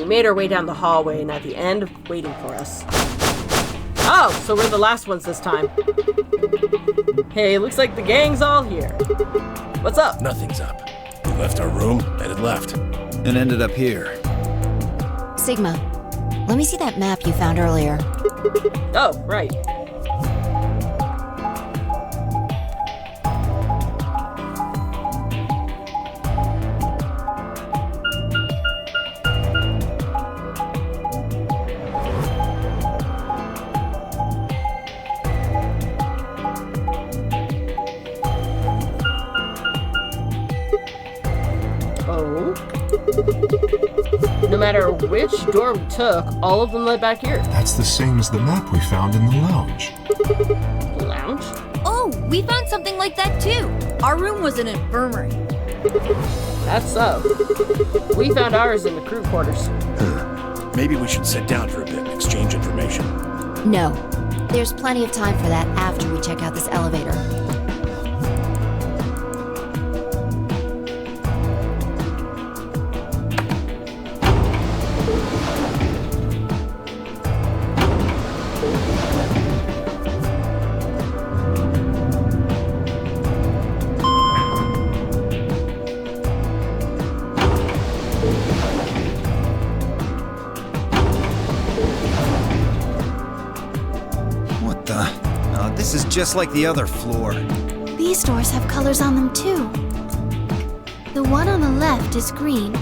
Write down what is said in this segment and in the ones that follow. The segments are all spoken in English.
made our way down the hallway and at the end, waiting for us. Oh, so we're the last ones this time. Hey, looks like the gang's all here. What's up? Nothing's up. We left our room, headed left. And ended up here. Sigma, let me see that map you found earlier. Oh, right. No matter which door we took, all of them led back here. That's the same as the map we found in the lounge. Lounge? Oh, we found something like that too. Our room was an infirmary. That's so. We found ours in the crew quarters. Maybe we should sit down for a bit and exchange information. No. There's plenty of time for that after we check out this elevator. This is just like the other floor. These doors have colors on them too. The one on the left is green.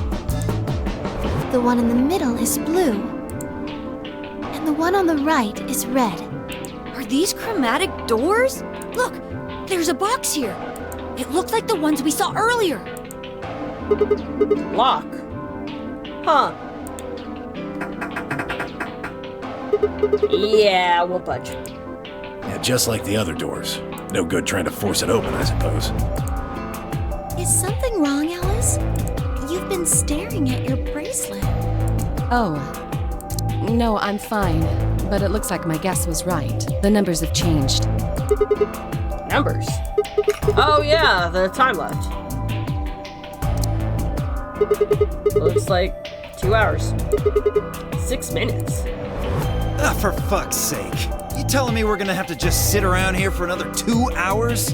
The one in the middle is blue. And the one on the right is red. Are these chromatic doors? Look, there's a box here. It looked like the ones we saw earlier. Lock. Huh. Yeah, we'll budge. Yeah, just like the other doors. No good trying to force it open, I suppose. Is something wrong, Alice? You've been staring at your bracelet. Oh. No, I'm fine. But it looks like my guess was right. The numbers have changed. Numbers? Oh yeah, the time left. Looks like 2 hours. 6 minutes. Ah, for fuck's sake. You telling me we're gonna have to just sit around here for another 2 hours?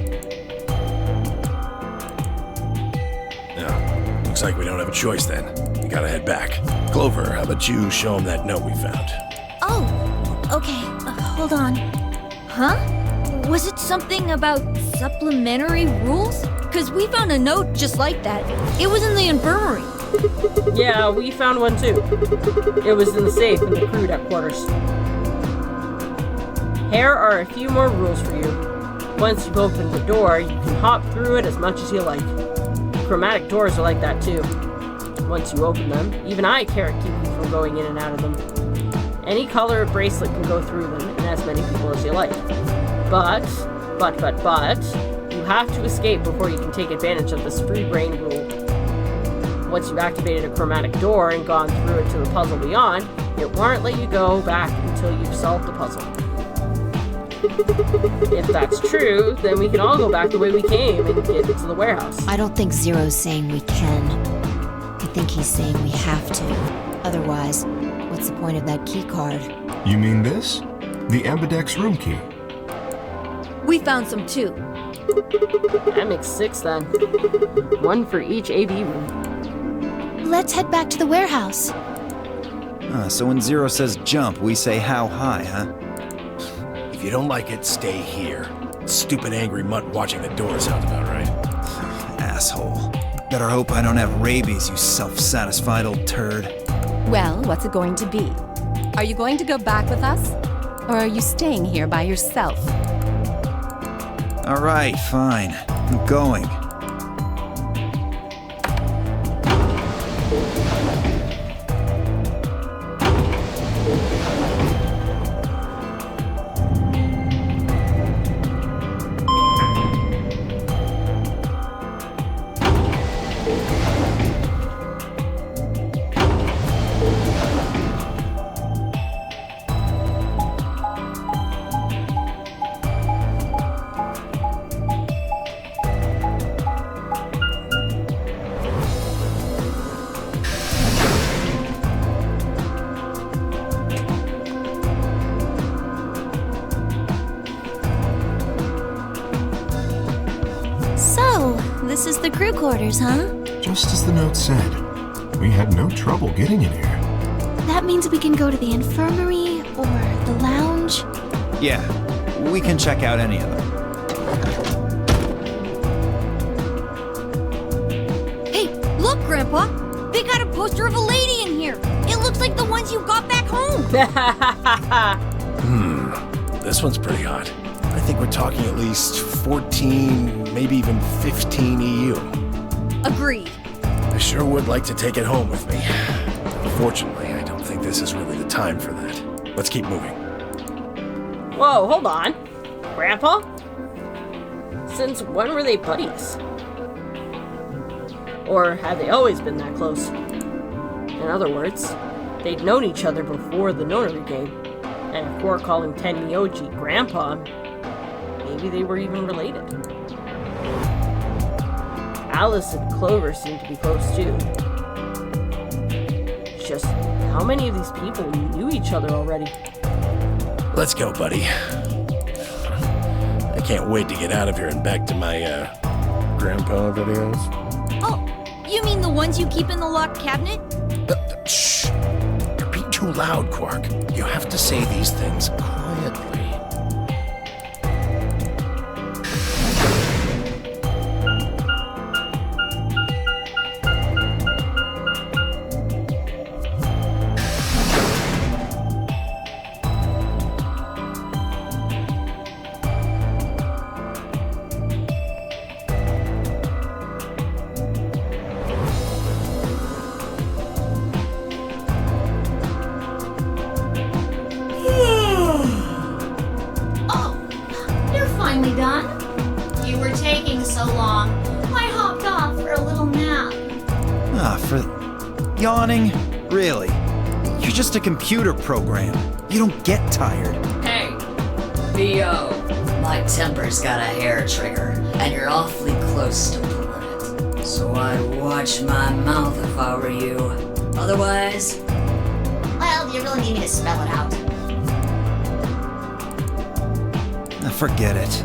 Yeah, looks like we don't have a choice then. We gotta head back. Clover, how about you show him that note we found? Oh, okay, hold on. Huh? Was it something about supplementary rules? Because we found a note just like that. It was in the infirmary. Yeah, we found one too. It was in the safe in the crew headquarters. Here are a few more rules for you. Once you've opened the door, you can hop through it as much as you like. Chromatic doors are like that too. Once you open them, even I can't keep you from going in and out of them. Any color bracelet can go through them, and as many people as you like. But, you have to escape before you can take advantage of this free reign rule. Once you've activated a chromatic door and gone through it to the puzzle beyond, it won't let you go back until you've solved the puzzle. If that's true, then we can all go back the way we came and get into the warehouse. I don't think Zero's saying we can. I think he's saying we have to. Otherwise, what's the point of that key card? You mean this? The Ambidex room key. We found some too. That makes 6 then. 1 for each AV room. Let's head back to the warehouse. So when Zero says jump, we say how high, huh? If you don't like it, stay here. Stupid angry mutt watching the door sounds about right. Asshole. Better hope I don't have rabies, you self-satisfied old turd. Well, what's it going to be? Are you going to go back with us? Or are you staying here by yourself? All right, fine. I'm going. this is the crew quarters, huh? Just as the note said, we had no trouble getting in here. That means we can go to the infirmary or the lounge. Yeah, we can check out any of them. Hey, look, Grandpa! They got a poster of a lady in here! It looks like the ones you got back home! This one's pretty hot. I think we're talking at least 14, maybe even 15 EU. Agreed. I sure would like to take it home with me. Unfortunately, I don't think this is really the time for that. Let's keep moving. Whoa, hold on. Grandpa? Since when were they buddies? Or had they always been that close? In other words, they'd known each other before the Nonary game. And before calling Tenmyoji Grandpa, maybe they were even related. Alice and Clover seem to be close too. It's just, how many of these people knew each other already? Let's go, buddy. I can't wait to get out of here and back to my, grandpa videos. Oh, you mean the ones you keep in the locked cabinet? Shh! You're being too loud, Quark. You have to say these things quietly. Finally done? You were taking so long. I hopped off for a little nap. For yawning? Really? You're just a computer program. You don't get tired. Hey, V.O. My temper's got a hair trigger, and you're awfully close to pulling it. So I'd watch my mouth if I were you. Otherwise... Well, do you really need me to spell it out? Forget it.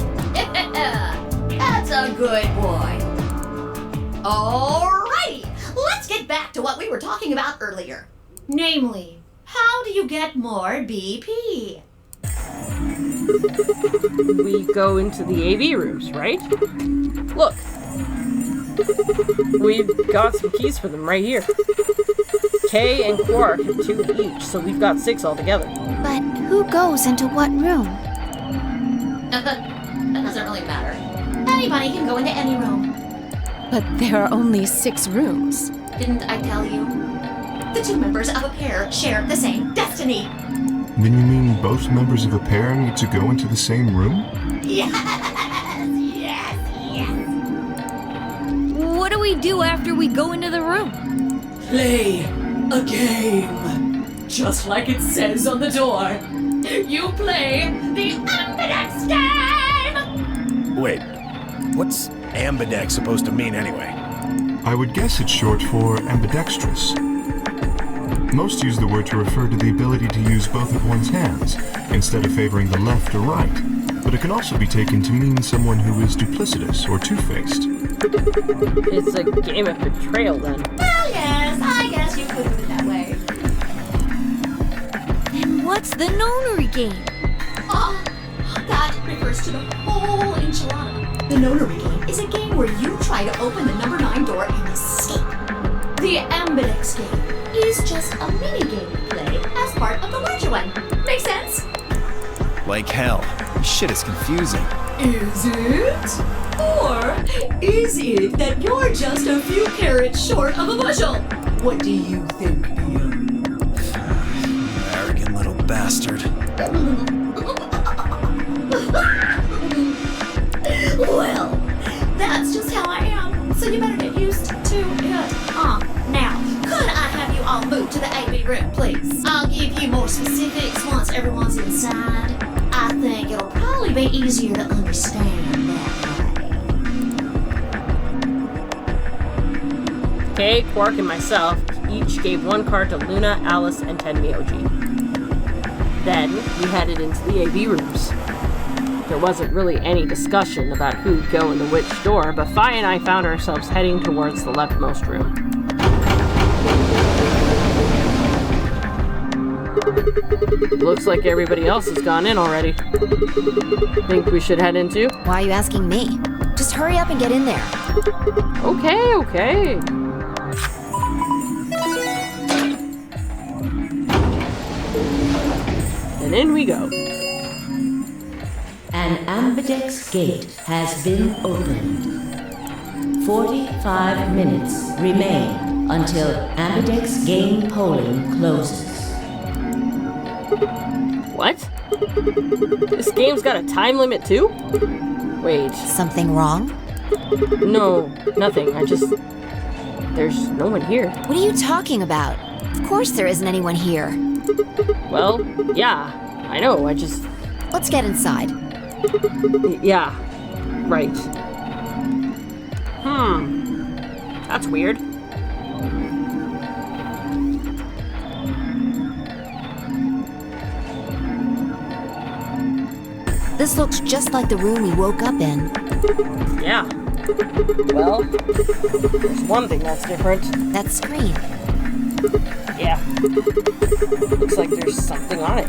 That's a good boy. Alrighty, let's get back to what we were talking about earlier. Namely, how do you get more BP? We go into the AV rooms, right? Look. We've got some keys for them right here. Kay and Quark have 2 each, so we've got 6 altogether. But who goes into what room? That doesn't really matter. Anybody can go into any room. But there are only 6 rooms. Didn't I tell you? The 2 members of a pair share the same destiny. Then you mean both members of a pair need to go into the same room? Yes. What do we do after we go into the room? Play a game. Just like it says on the door. You play the Ambidex game! Wait, what's ambidex supposed to mean anyway? I would guess it's short for ambidextrous. Most use the word to refer to the ability to use both of one's hands, instead of favoring the left or right. But it can also be taken to mean someone who is duplicitous or two-faced. It's a game of betrayal, then. Well, yes, I guess you could put it that way. Then what's the Nonary game? That refers to the whole enchilada. The Nonary game is a game where you try to open the number 9 door and escape. The Ambidex game is just a mini game you play as part of the larger one. Make sense? Like hell. This shit is confusing. Is it? Or is it that you're just a few carrots short of a bushel? What do you think, Peter? Arrogant little bastard. Well, that's just how I am. So you better get used to it. Now, could I have you all move to the AV room, please? I'll give you more specifics once everyone's inside. I think it'll probably be easier to understand that way. Kay, Quark, and myself each gave 1 card to Luna, Alice, and Tenmyoji. Then, we headed into the AV rooms. There wasn't really any discussion about who'd go in the which door, but Fi and I found ourselves heading towards the leftmost room. Looks like everybody else has gone in already. Think we should head in too? Why are you asking me? Just hurry up and get in there. Okay. And in we go. An ambidex gate has been opened. 45 minutes remain until ambidex game polling closes. What? This game's got a time limit too? Wait. Something wrong? No, nothing. There's no one here. What are you talking about? Of course there isn't anyone here. Well, yeah, I know, Let's get inside. Yeah, right. That's weird. This looks just like the room we woke up in. Yeah. Well, there's one thing that's different. That screen. Yeah. Looks like there's something on it.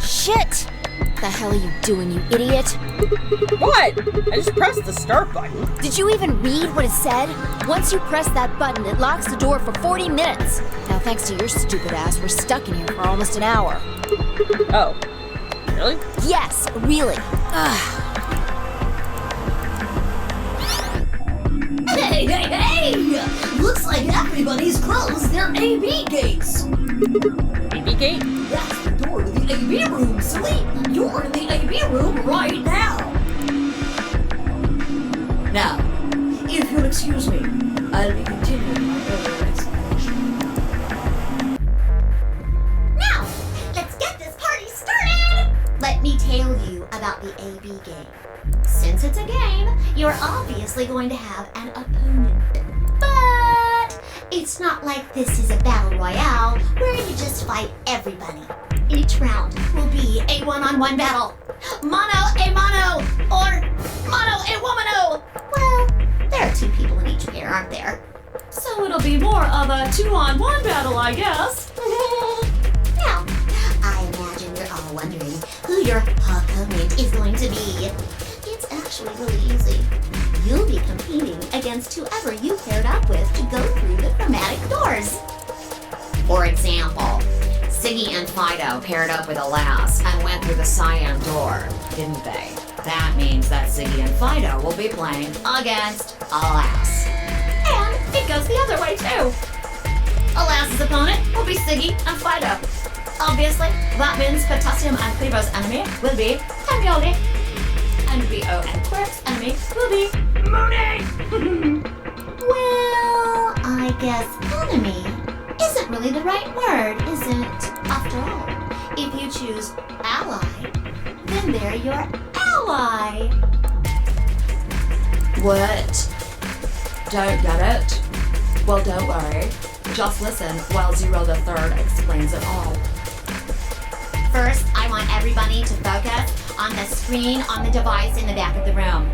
Shit! What the hell are you doing, you idiot? What? I just pressed the start button. Did you even read what it said? Once you press that button, it locks the door for 40 minutes. Now, thanks to your stupid ass, we're stuck in here for almost an hour. Oh. Really? Yes, really. Hey! Looks like everybody's closed their AB gates. AB gate? That's the door to the AB room, silly. You're in the AB room right now. Now, if you'll excuse me, I'll be continuing my earlier explanation. Now, let's get this party started! Let me tell you about the AB game. Since it's a game, you're obviously going to have an opponent. But it's not like this is a battle royale where you just fight everybody. Each round will be a one-on-one battle. Mono a mono, or mono a womano. Well, there are two people in each pair, aren't there? So it'll be more of a two-on-one battle, I guess. Now, I imagine you're all wondering who your opponent is going to be. It's actually really easy. You'll be competing against whoever you paired up with to go through the chromatic doors. For example, Siggy and Fido paired up with Alas and went through the cyan door, didn't they? That means that Siggy and Fido will be playing against Alas. And it goes the other way too. Alas's opponent will be Siggy and Fido. Obviously, that means Potassium and Clevo's enemy will be Tamioli. And V.O. and Quirk's enemy will be Mooney! Well, I guess enemy isn't really the right word, is it? After all, if you choose ally, then they're your ally. What? Don't get it? Well, don't worry. Just listen while Zero the Third explains it all. First, I want everybody to focus on the screen on the device in the back of the room.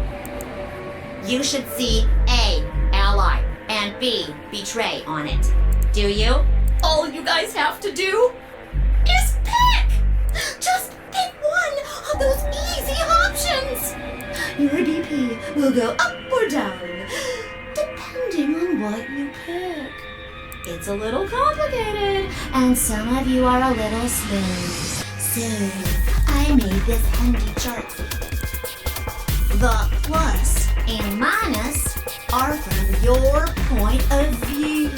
You should see A, ally, and B, betray on it. Do you? All you guys have to do is pick! Just pick one of those easy options! Your DP will go up or down, depending on what you pick. It's a little complicated, and some of you are a little slow. So, I made this handy chart. The plus and minus are from your point of view.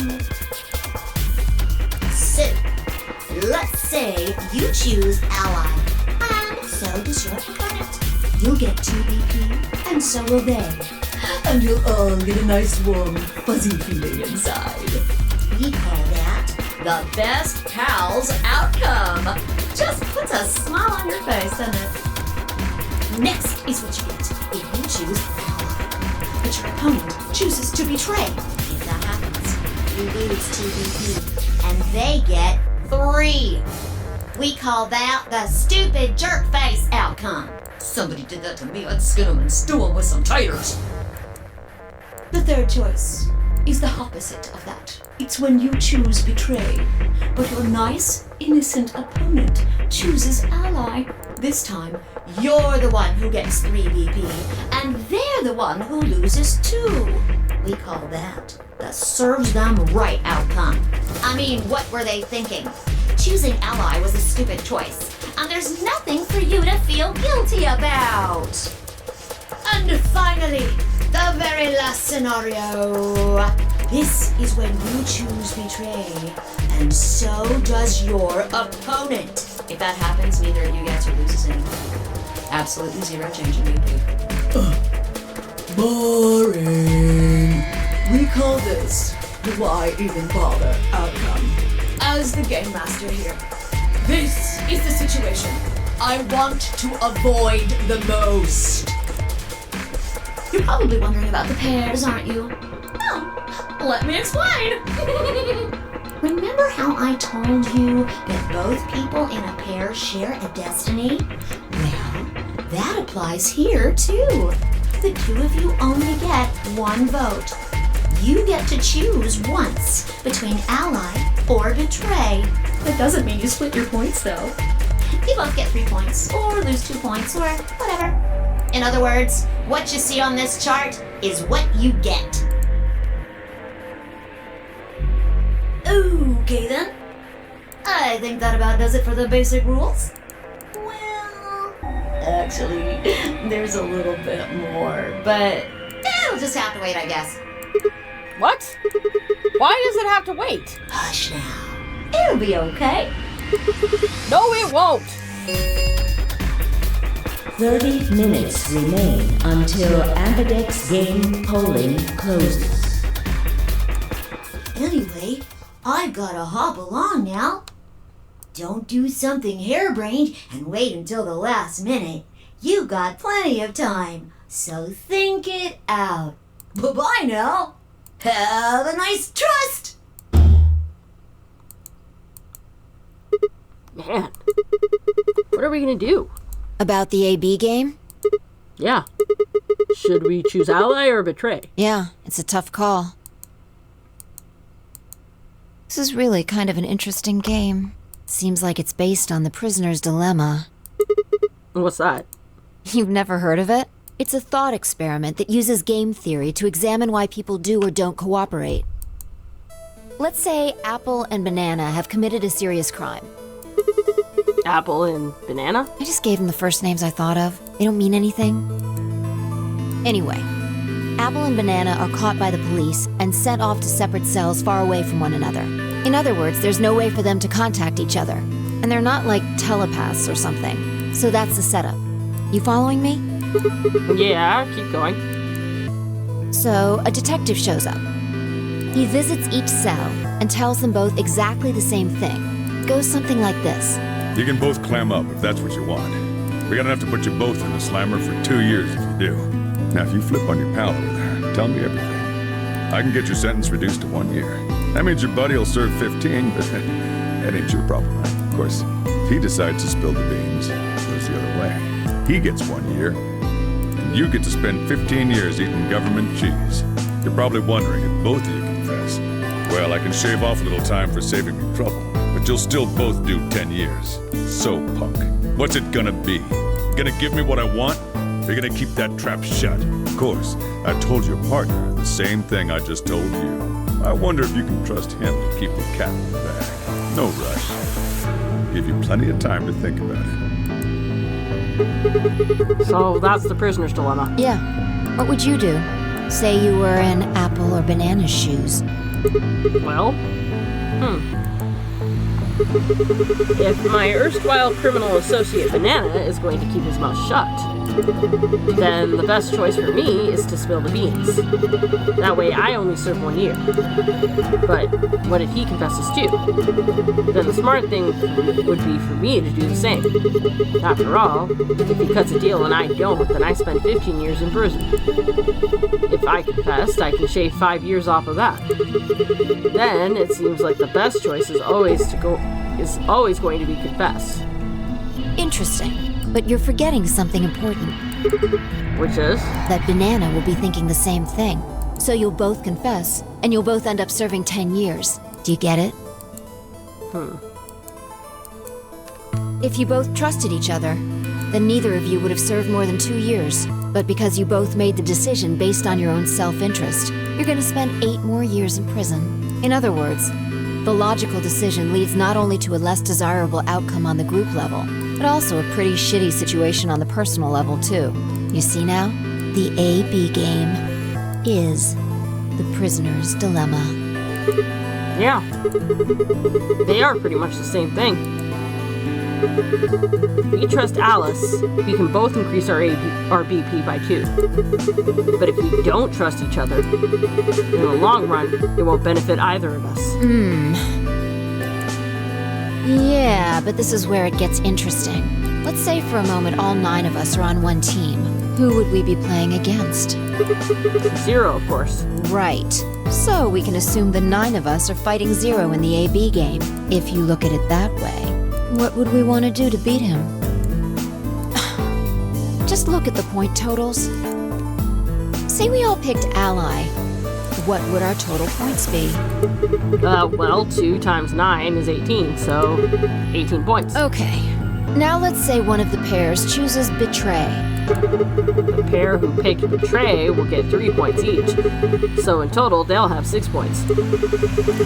So, let's say you choose ally, and so does your opponent. You'll get 2 BP, and so will they. And you'll all get a nice warm, fuzzy feeling inside. We call that the best pals outcome. Just puts a smile on your face, doesn't it? Next is what you get if you choose ally, but your opponent chooses to betray. If that happens, you lose 2 BP, and they get 3. We call that the stupid jerk face outcome. Somebody did that to me, I'd skin them and stew them with some taters. The third choice is the opposite of that. It's when you choose betray, but your nice, innocent opponent chooses ally. This time, you're the one who gets 3 BP, and they're the one who loses 2. We call that the serves them right outcome. I mean, what were they thinking? Choosing ally was a stupid choice, and there's nothing for you to feel guilty about. And finally, the very last scenario. This is when you choose betray, and so does your opponent. If that happens, neither of you gets or loses anything. Absolutely zero change in BP. Boring. We call this the why even bother outcome. As the game master here, this is the situation I want to avoid the most. You're probably wondering about the pairs, aren't you? Oh, let me explain. Remember how I told you that both people in a pair share a destiny? Well, that applies here too. The 2 of you only get 1 vote. You get to choose once between ally or betray. That doesn't mean you split your points though. You both get 3 points, or lose 2 points, or whatever. In other words, what you see on this chart is what you get. Okay then. I think that about does it for the basic rules. Well, actually, there's a little bit more, but it'll just have to wait, I guess. What? Why does it have to wait? Hush now. It'll be okay. No, it won't. 30 minutes remain until Ambidex game polling closes. Anyway, I've gotta hop along now. Don't do something harebrained and wait until the last minute. You got plenty of time, so think it out. Bye-bye now. Have a nice trust. Man, what are we gonna do? About the AB game? Yeah. Should we choose ally or betray? Yeah, it's a tough call. This is really kind of an interesting game. Seems like it's based on the prisoner's dilemma. What's that? You've never heard of it? It's a thought experiment that uses game theory to examine why people do or don't cooperate. Let's say Apple and Banana have committed a serious crime. Apple and banana? I just gave them the first names I thought of. They don't mean anything. Anyway, Apple and Banana are caught by the police and sent off to separate cells far away from one another. In other words, there's no way for them to contact each other. And they're not like telepaths or something. So that's the setup. You following me? Yeah, keep going. So, a detective shows up. He visits each cell and tells them both exactly the same thing. It goes something like this. You can both clam up if that's what you want. We're gonna have to put you both in the slammer for 2 years if you do. Now, if you flip on your pal over there, tell me everything. I can get your sentence reduced to 1 year. That means your buddy will serve 15, but that ain't your problem. Of course, if he decides to spill the beans, it goes the other way. He gets 1 year, and you get to spend 15 years eating government cheese. You're probably wondering if both of you confess. Well, I can shave off a little time for saving me trouble, but you'll still both do 10 years. So, punk, what's it gonna be? Gonna give me what I want? Or you gonna keep that trap shut? Of course, I told your partner the same thing I just told you. I wonder if you can trust him to keep the cat in the bag. No rush. Give you plenty of time to think about it. So that's the prisoner's dilemma. Yeah. What would you do? Say you were in Apple or Banana's shoes. Well, if my erstwhile criminal associate Banana is going to keep his mouth shut, then the best choice for me is to spill the beans. That way I only serve 1 year. But what if he confesses too? Then the smart thing would be for me to do the same. After all, if he cuts a deal and I don't, then I spend 15 years in prison. If I confessed, I can shave 5 years off of that. Then it seems like the best choice is always going to be confess. Interesting. But you're forgetting something important. Which is? That Banana will be thinking the same thing. So you'll both confess, and you'll both end up serving 10 years. Do you get it? If you both trusted each other, then neither of you would have served more than 2 years. But because you both made the decision based on your own self-interest, you're gonna spend 8 more years in prison. In other words, the logical decision leads not only to a less desirable outcome on the group level, but also a pretty shitty situation on the personal level, too. You see now? The A-B game is the prisoner's dilemma. Yeah. They are pretty much the same thing. If we trust Alice, we can both increase our BP by 2. But if we don't trust each other, in the long run, it won't benefit either of us. Yeah, but this is where it gets interesting. Let's say for a moment all 9 of us are on one team. Who would we be playing against? 0, of course. Right. So we can assume the 9 of us are fighting 0 in the AB game. If you look at it that way, what would we want to do to beat him? Just look at the point totals. Say we all picked Ally. What would our total points be? Well, 2 times 9 is 18, so 18 points. Okay. Now let's say one of the pairs chooses Betray. The pair who picked Betray will get 3 points each, so in total they'll have 6 points.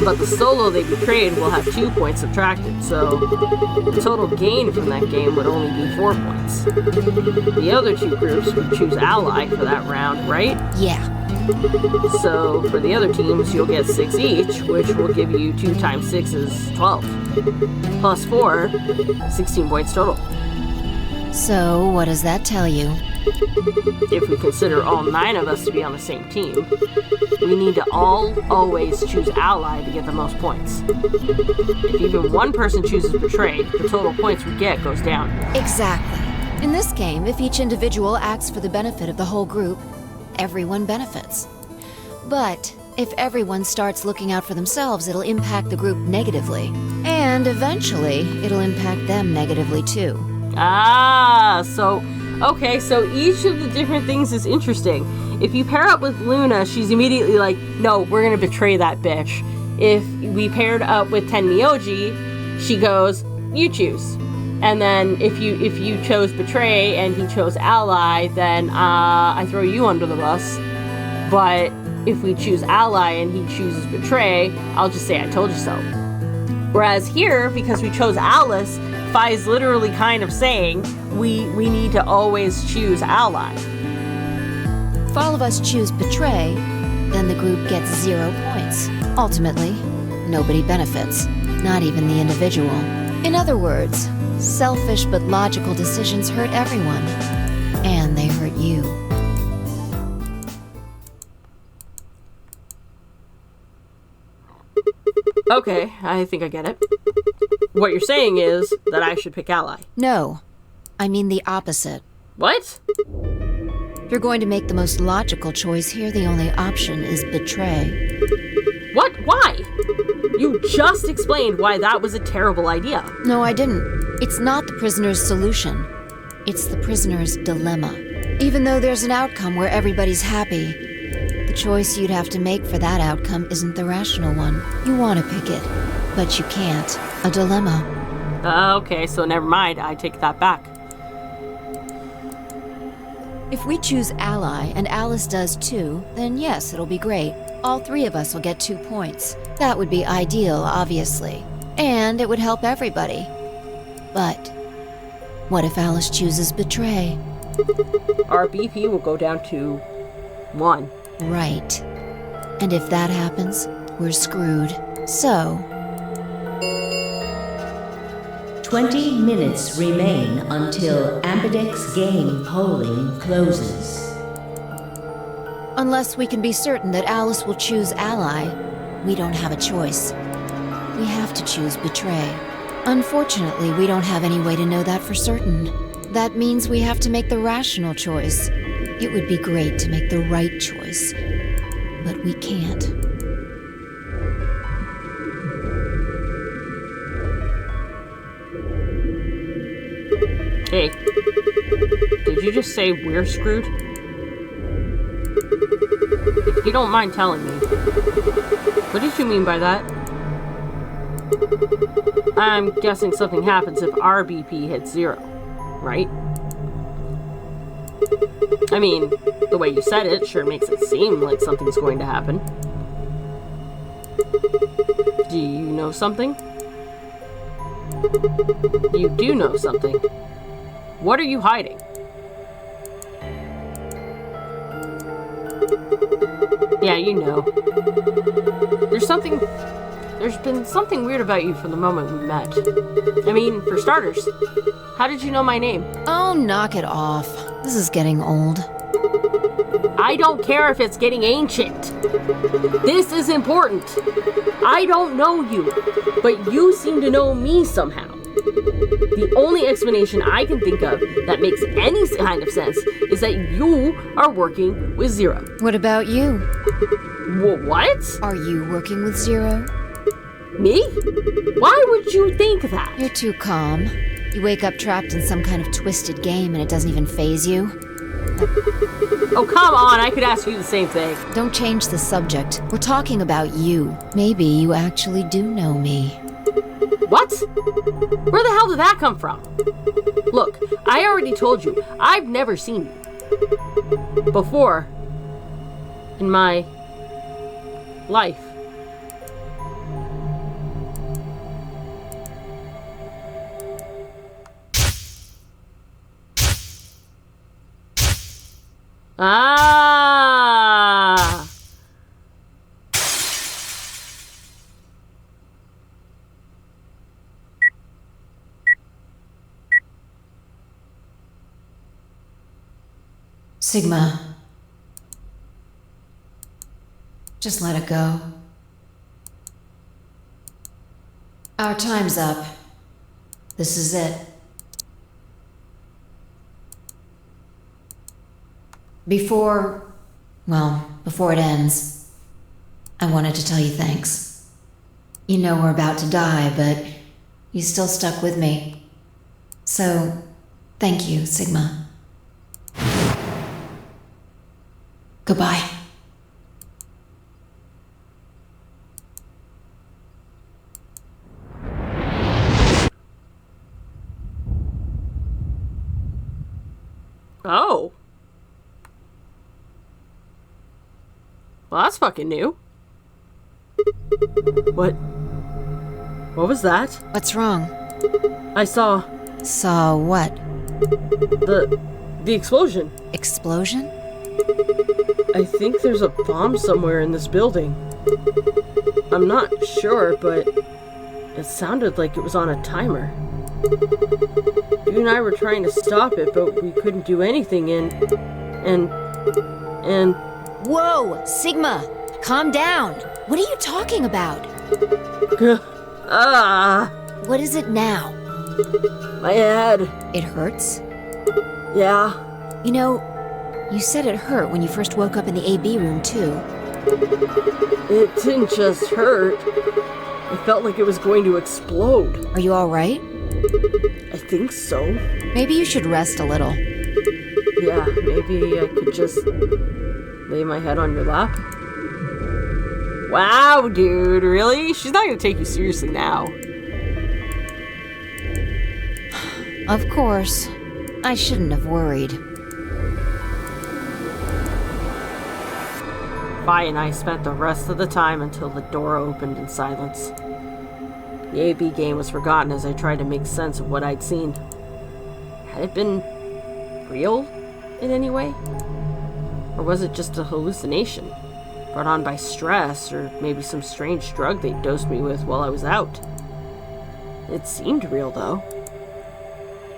But the solo they betrayed will have 2 points subtracted, so the total gain from that game would only be 4 points. The other 2 groups would choose Ally for that round, right? Yeah. So for the other teams, you'll get 6 each, which will give you 2 times 6 is 12. Plus 4, 16 points total. So what does that tell you? If we consider all 9 of us to be on the same team, we need to always choose Ally to get the most points. If even one person chooses Betray, the total points we get goes down. Exactly. In this game, if each individual acts for the benefit of the whole group, everyone benefits. But if everyone starts looking out for themselves, it'll impact the group negatively. And eventually, it'll impact them negatively too. Okay, so each of the different things is interesting. If you pair up with Luna, she's immediately like, no, we're gonna betray that bitch. If we paired up with Tenmyoji, she goes, you choose. And then if you chose Betray and he chose Ally, then I throw you under the bus. But if we choose Ally and he chooses Betray, I'll just say I told you so. Whereas here, because we chose Alice, Phi's literally kind of saying we need to always choose Ally. If all of us choose Betray, then the group gets 0 points. Ultimately, nobody benefits, not even the individual. In other words, selfish but logical decisions hurt everyone, and they hurt you. Okay, I think I get it. What you're saying is that I should pick Ally. No, I mean the opposite. What? If you're going to make the most logical choice here, the only option is Betray. What? Why? You just explained why that was a terrible idea. No, I didn't. It's not the prisoner's solution. It's the prisoner's dilemma. Even though there's an outcome where everybody's happy, the choice you'd have to make for that outcome isn't the rational one. You want to pick it, but you can't. A dilemma. Okay, so never mind. I take that back. If we choose Ally and Alice does too, then yes, it'll be great. All 3 of us will get 2 points. That would be ideal, obviously. And it would help everybody. But what if Alice chooses Betray? Our BP will go down to 1. Right. And if that happens, we're screwed. So 20 minutes remain until Ambidex game polling closes. Unless we can be certain that Alice will choose ally, we don't have a choice. We have to choose betray. Unfortunately, we don't have any way to know that for certain. That means we have to make the rational choice. It would be great to make the right choice, but we can't. Hey, did you just say we're screwed? If you don't mind telling me, what did you mean by that? I'm guessing something happens if our BP hits 0, right? I mean, the way you said it sure makes it seem like something's going to happen. Do you know something? You do know something. What are you hiding? Yeah, you know. There's been something weird about you from the moment we met. I mean, for starters, how did you know my name? Oh, knock it off. This is getting old. I don't care if it's getting ancient. This is important. I don't know you, but you seem to know me somehow. The only explanation I can think of that makes any kind of sense is that you are working with Zero. What about you? What? Are you working with Zero? Me? Why would you think that? You're too calm. You wake up trapped in some kind of twisted game and it doesn't even faze you. Oh, come on, I could ask you the same thing. Don't change the subject. We're talking about you. Maybe you actually do know me. What? Where the hell did that come from? Look, I already told you, I've never seen you before in my life. Ah! Sigma. Just let it go. Our time's up. This is it. Before it ends, I wanted to tell you thanks. You know we're about to die, but you still stuck with me. So, thank you, Sigma. Goodbye. Oh. Well, that's fucking new. What was that? What's wrong? I saw... Saw what? The explosion. Explosion? I think there's a bomb somewhere in this building. I'm not sure, but it sounded like it was on a timer. You and I were trying to stop it, but we couldn't do anything, and... Whoa! Sigma! Calm down! What are you talking about? What is it now? My head. It hurts? Yeah. You know, you said it hurt when you first woke up in the AB room, too. It didn't just hurt. It felt like it was going to explode. Are you alright? I think so. Maybe you should rest a little. Yeah, maybe I could just lay my head on your lap. Wow, dude, really? She's not gonna take you seriously now. Of course. I shouldn't have worried. Vi and I spent the rest of the time until the door opened in silence. The AB game was forgotten as I tried to make sense of what I'd seen. Had it been real in any way? Or was it just a hallucination, brought on by stress, or maybe some strange drug they dosed me with while I was out? It seemed real, though.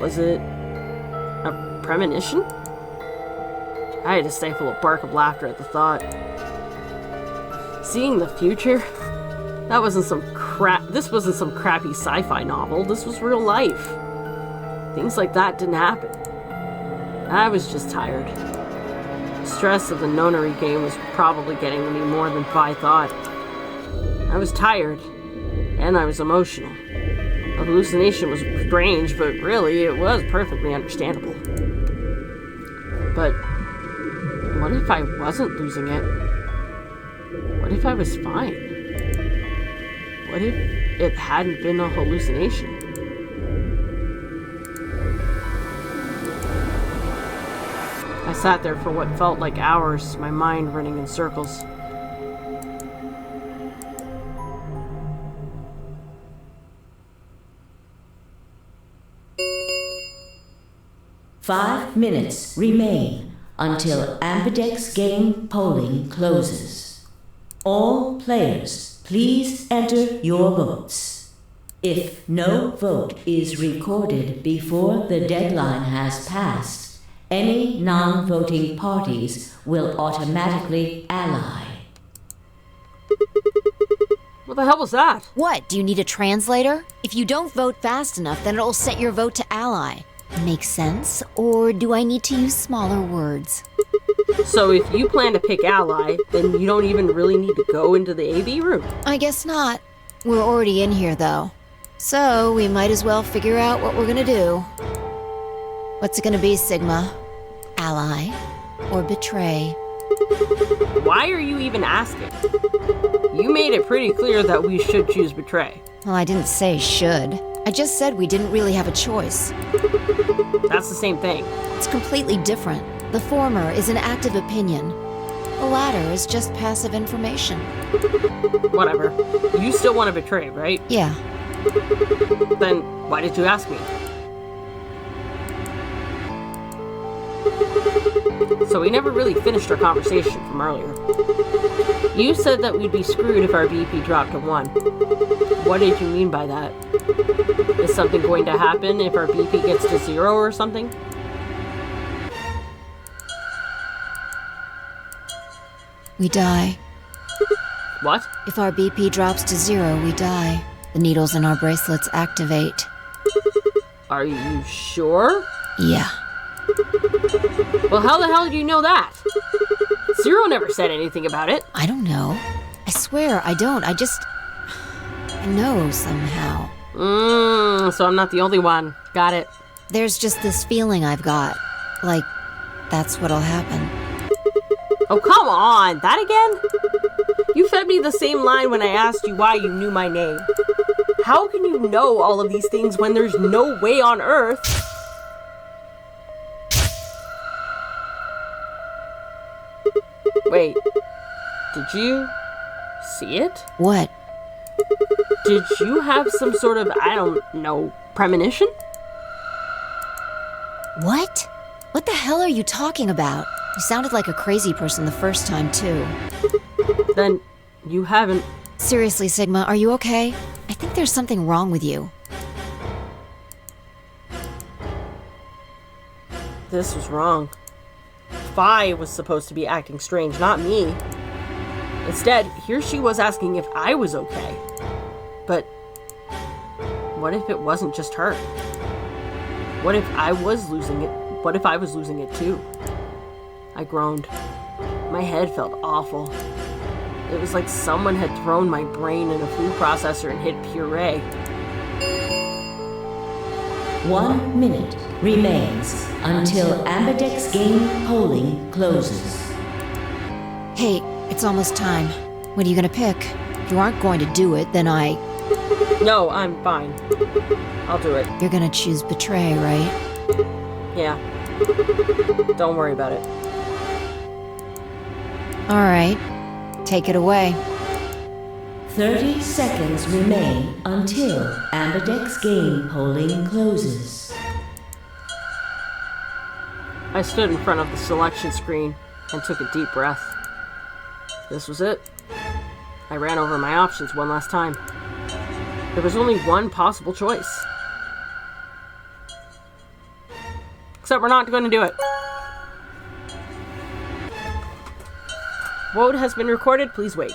Was it a premonition? I had to stifle a bark of laughter at the thought. Seeing the future? That wasn't some this wasn't some crappy sci-fi novel. This was real life. Things like that didn't happen. I was just tired. The stress of the Nonary game was probably getting to me more than I thought. I was tired, and I was emotional. The hallucination was strange, but really, it was perfectly understandable. But what if I wasn't losing it? What if I was fine? What if it hadn't been a hallucination? I sat there for what felt like hours, my mind running in circles. Five minutes remain until Ambidex game polling closes. All players, please enter your votes. If no vote is recorded before the deadline has passed, any non-voting parties will automatically ally. What the hell was that? What, do you need a translator? If you don't vote fast enough, then it'll set your vote to ally. Makes sense? Or do I need to use smaller words? So if you plan to pick ally, then you don't even really need to go into the AB room? I guess not. We're already in here, though. So we might as well figure out what we're gonna do. What's it gonna be, Sigma? Ally or betray? Why are you even asking? You made it pretty clear that we should choose betray. Well, I didn't say should. I just said we didn't really have a choice. That's the same thing. It's completely different. The former is an active opinion. The latter is just passive information. Whatever. You still want to betray, right? Yeah. Then why did you ask me? So we never really finished our conversation from earlier. You said that we'd be screwed if our BP dropped to 1. What did you mean by that? Is something going to happen if our BP gets to 0 or something? We die. What? If our BP drops to 0, we die. The needles in our bracelets activate. Are you sure? Yeah. Well, how the hell do you know that? 0 never said anything about it. I don't know. I swear, I don't. I know somehow. So I'm not the only one. Got it. There's just this feeling I've got. Like, that's what'll happen. Oh, come on. That again? You fed me the same line when I asked you why you knew my name. How can you know all of these things when there's no way on Earth? Wait. Did you see it? What? Did you have some sort of, I don't know, premonition? What? What the hell are you talking about? You sounded like a crazy person the first time, too. Then you haven't... Seriously, Sigma, are you okay? I think there's something wrong with you. This was wrong. Fi was supposed to be acting strange, not me. Instead, here she was asking if I was okay. But what if it wasn't just her? What if I was losing it? What if I was losing it too? I groaned. My head felt awful. It was like someone had thrown my brain in a food processor and hit puree. 1 minute remains until Ambidex game polling closes. Hey, it's almost time. What are you gonna pick? If you aren't going to do it, then No, I'm fine. I'll do it. You're gonna choose betray, right? Yeah. Don't worry about it. Alright. Take it away. 30 seconds remain until Ambidex game polling closes. I stood in front of the selection screen and took a deep breath. This was it. I ran over my options one last time. There was only one possible choice. Except we're not going to do it. Vote has been recorded. Please wait.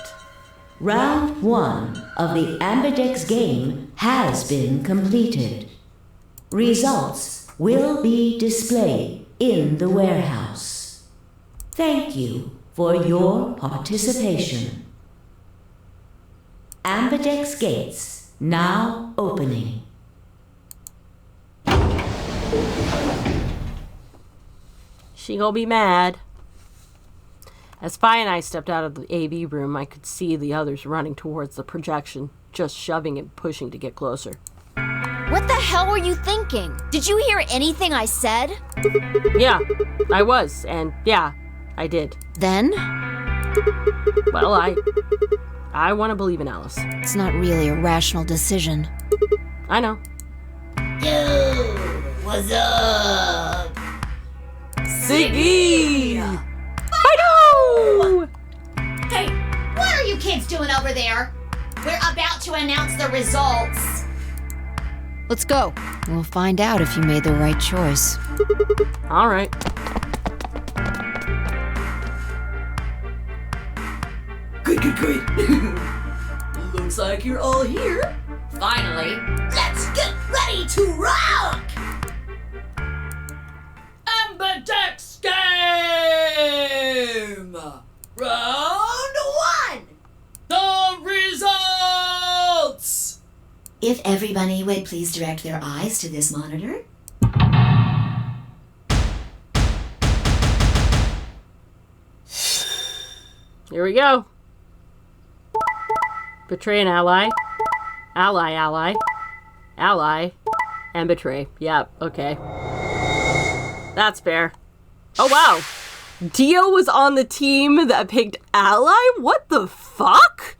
Round 1 of the Ambidex game has been completed. Results will be displayed in the warehouse. Thank you for your participation. Ambidex gates now opening. She gonna be mad. As Spy and I stepped out of the AV room, I could see the others running towards the projection, just shoving and pushing to get closer. What the hell were you thinking? Did you hear anything I said? Yeah, I was, and yeah, I did. Then? Well, I want to believe in Alice. It's not really a rational decision. I know. Yo, what's up? Ziggy! I know! Hey, what are you kids doing over there? We're about to announce the results. Let's go. We'll find out if you made the right choice. All right. Good. Looks like you're all here. Finally, let's get ready to rock! Ambidex game! Round 1! The results! If everybody would please direct their eyes to this monitor. Here we go. Betray an ally. Ally. Ally. And betray. Yep, okay. That's fair. Oh, wow. Dio was on the team that picked ally? What the fuck?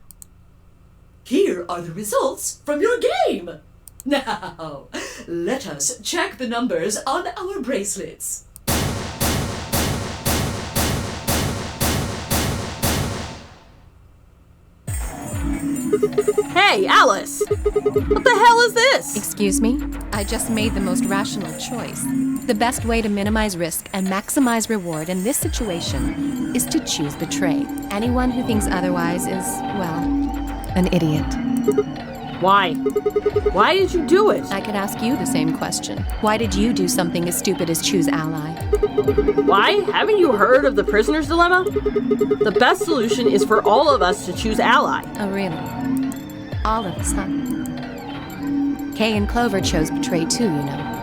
Here are the results from your game. Now, let us check the numbers on our bracelets. Hey, Alice! What the hell is this? Excuse me? I just made the most rational choice. The best way to minimize risk and maximize reward in this situation is to choose betray. Anyone who thinks otherwise is, well, an idiot. Why? Why did you do it? I could ask you the same question. Why did you do something as stupid as choose ally? Why? Haven't you heard of the prisoner's dilemma? The best solution is for all of us to choose ally. Oh, really? All of us, huh? Kay and Clover chose betray too, you know.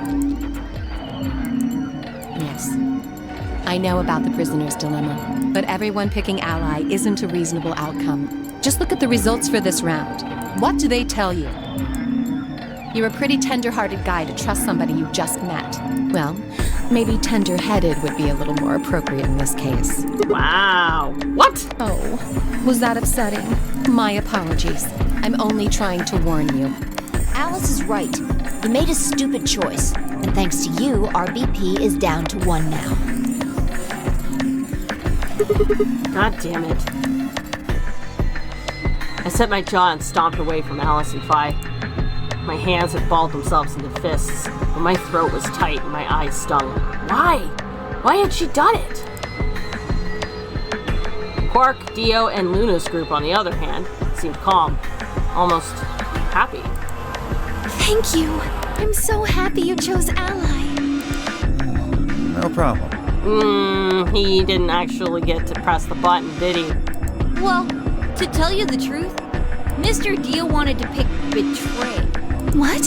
Yes. I know about the prisoner's dilemma, but everyone picking ally isn't a reasonable outcome. Just look at the results for this round. What do they tell you? You're a pretty tender-hearted guy to trust somebody you just met. Well, maybe tender-headed would be a little more appropriate in this case. Wow. What? Oh, was that upsetting? My apologies. I'm only trying to warn you. Alice is right. You made a stupid choice. And thanks to you, our BP is down to 1 now. God damn it. I set my jaw and stomped away from Alice and Phi. My hands had balled themselves into fists, but my throat was tight and my eyes stung. Why? Why had she done it? Quark, Dio, and Luna's group, on the other hand, seemed calm, almost happy. Thank you. I'm so happy you chose ally. No problem. He didn't actually get to press the button, did he? Well, to tell you the truth, Mr. Dio wanted to pick betray. What?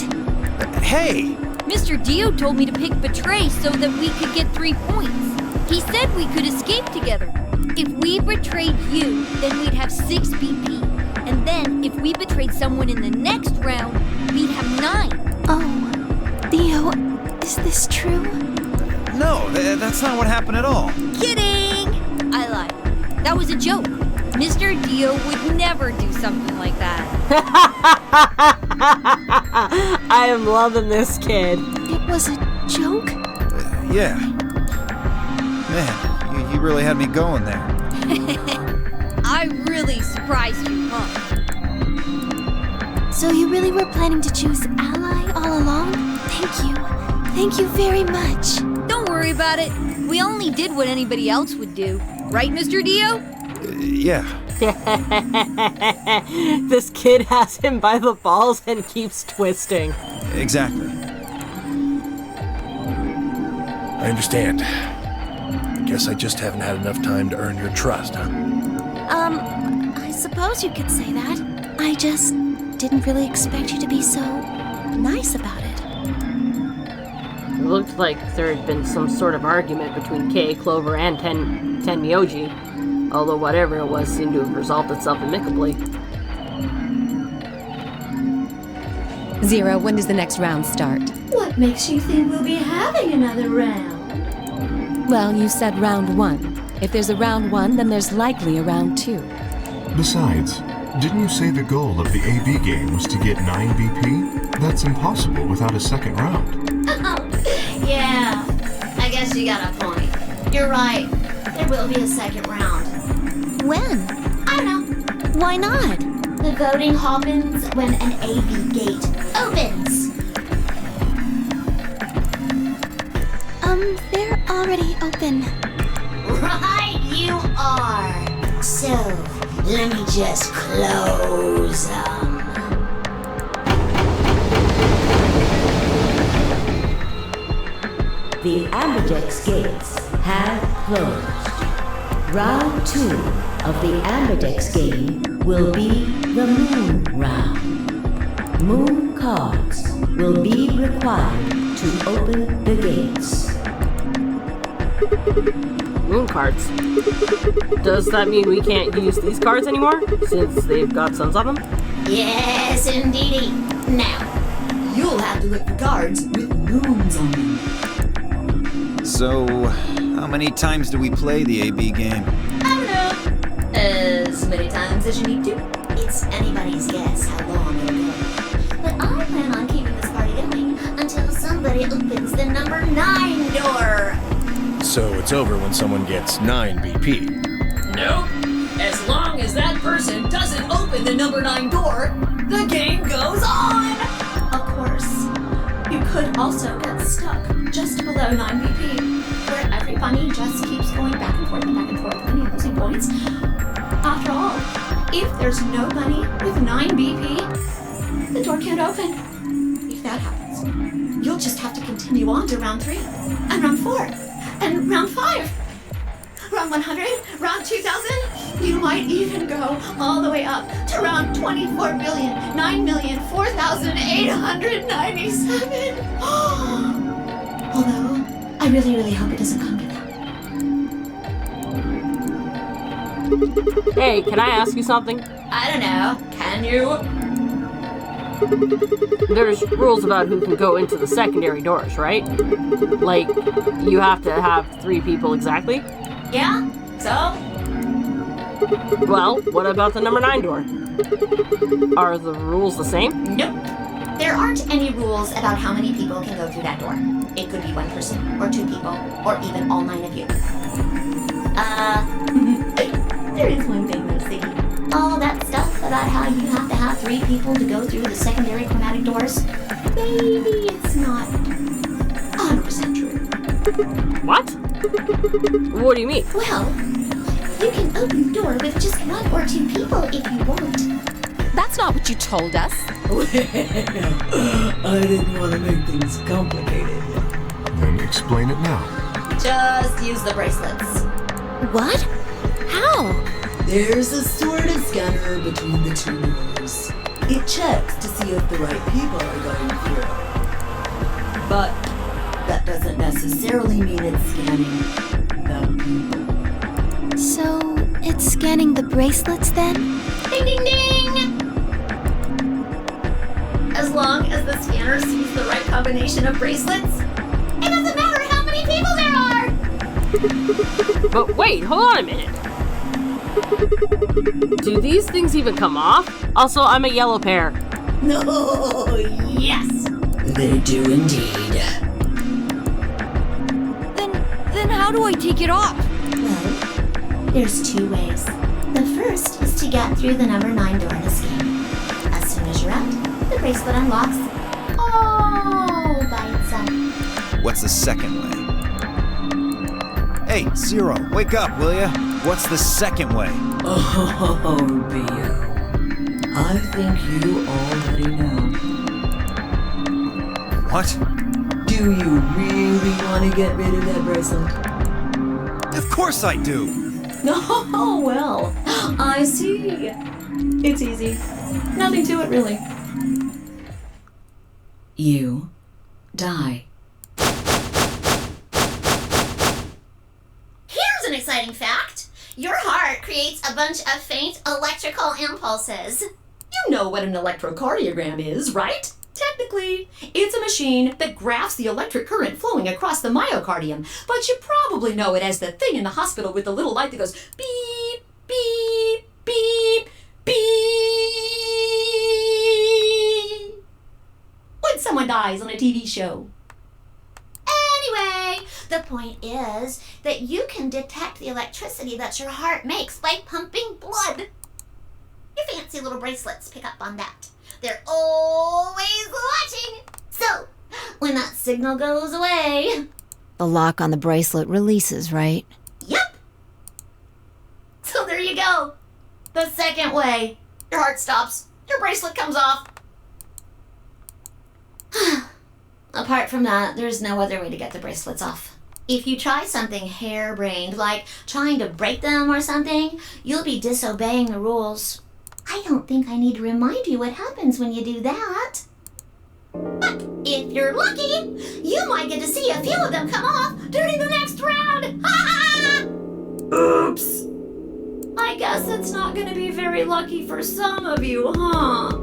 Hey! Mr. Dio told me to pick betray so that we could get 3 points. He said we could escape together. If we betrayed you, then we'd have 6 BP. And then, if we betrayed someone in the next round, we'd have 9. Oh, Dio, is this true? No, that's not what happened at all. Kidding! I lied. That was a joke. Mr. Dio would never do something like that. I am loving this kid. It was a joke? Yeah. Man, you really had me going there. I really surprised you, huh? So you really were planning to choose ally all along? Thank you. Thank you very much. Don't worry. worry about it. We only did what anybody else would do. Right, Mr. Dio? Yeah. This kid has him by the balls and keeps twisting. Exactly. I understand. I guess I just haven't had enough time to earn your trust, huh? I suppose you could say that. I just didn't really expect you to be so nice about it. It looked like there had been some sort of argument between Kay, Clover, and Tenmyoji, although whatever it was seemed to have resolved itself amicably. Zero, when does the next round start? What makes you think we'll be having another round? Well, you said round 1. If there's a round 1, then there's likely a round 2. Besides, didn't you say the goal of the AB game was to get 9 BP? That's impossible without a second round. Yeah, I guess you got a point. You're right. There will be a second round. When? I don't know. Why not? The voting happens when an AB gate opens. They're already open. Right, you are. So, let me just close them. The Ambidex gates have closed. Round 2 of the Ambidex game will be the Moon Round. Moon cards will be required to open the gates. Moon cards. Does that mean we can't use these cards anymore, since they've got suns on them? Yes, indeedy. Now, You'll have to look for cards with moons on them. So, how many times do we play the AB game? I don't know. As many times as you need to. It's anybody's guess how long it'll go. But I plan on keeping this party going until somebody opens the number 9 door. So it's over when someone gets 9 BP. Nope. As long as that person doesn't open the number 9 door, the game goes on! Of course, you could also get stuck just below 9 BP, where every bunny just keeps going back and forth, winning and losing points. After all, if there's no bunny with 9 BP, the door can't open. If that happens, you'll just have to continue on to round 3, and round 4, and round 5. Round 100, round 2000, you might even go all the way up to round 24,9,004,897. Although, I really, really hope it doesn't come to that. Hey, can I ask you something? I don't know. Can you? There's rules about who can go into the secondary doors, right? Like, you have to have 3 people exactly? Yeah? So? Well, what about the number 9 door? Are the rules the same? Nope. There aren't any rules about how many people can go through that door. It could be 1 person, or 2 people, or even all 9 of you. There is one thing though, Siggy. All that stuff about how you have to have 3 people to go through the secondary chromatic doors, maybe it's not 100% true. What? What do you mean? Well, you can open the door with just 1 or 2 people if you want. That's not what you told us. I didn't want to make things complicated. Then explain it now. Just use the bracelets. What? How? There's a sort of scanner between the 2 doors. It checks to see if the right people are going through. But that doesn't necessarily mean it's scanning the people. So, it's scanning the bracelets then? Ding ding ding! As long as the scanner sees the right combination of bracelets, it doesn't matter how many people there are! But wait, hold on a minute. Do these things even come off? Also, I'm a yellow pair. No, yes! They do indeed. Then how do I take it off? Well, there's 2 ways. The first is to get through the number 9 door in this game. As soon as you're out, the bracelet unlocks all by itself. What's the second way? Hey, Zero, wake up, will ya? What's the second way? Oh, B.O. I think you already know. What? Do you really want to get rid of that bracelet? Of course I do! Oh, well, I see. It's easy. Nothing to it, really. You die. Here's an exciting fact. Your heart creates a bunch of faint electrical impulses. You know what an electrocardiogram is, right? Technically, it's a machine that graphs the electric current flowing across the myocardium, but you probably know it as the thing in the hospital with the little light that goes beep, beep, beep, beep when someone dies on a TV show. Anyway, the point is that you can detect the electricity that your heart makes by pumping blood. Your fancy little bracelets pick up on that. They're always watching. So, when that signal goes away... The lock on the bracelet releases, right? Yep. So there you go. The second way. Your heart stops. Your bracelet comes off. Apart from that, there's no other way to get the bracelets off. If you try something harebrained, like trying to break them or something, you'll be disobeying the rules. I don't think I need to remind you what happens when you do that. But if you're lucky, you might get to see a few of them come off during the next round. Oops. I guess it's not going to be very lucky for some of you, huh?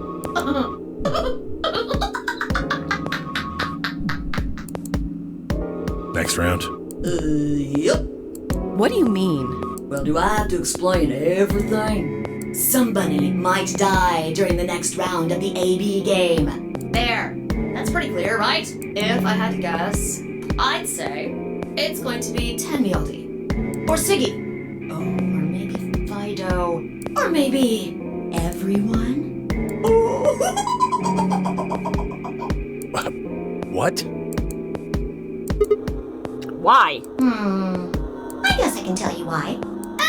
Next round? Yep. What do you mean? Well, do I have to explain everything? Somebody might die during the next round of the AB game. There. That's pretty clear, right? If I had to guess, I'd say it's going to be Tenmyaldi. Or Siggy. Oh, or maybe Fido. Or maybe... Everyone? What? Why? I guess I can tell you why.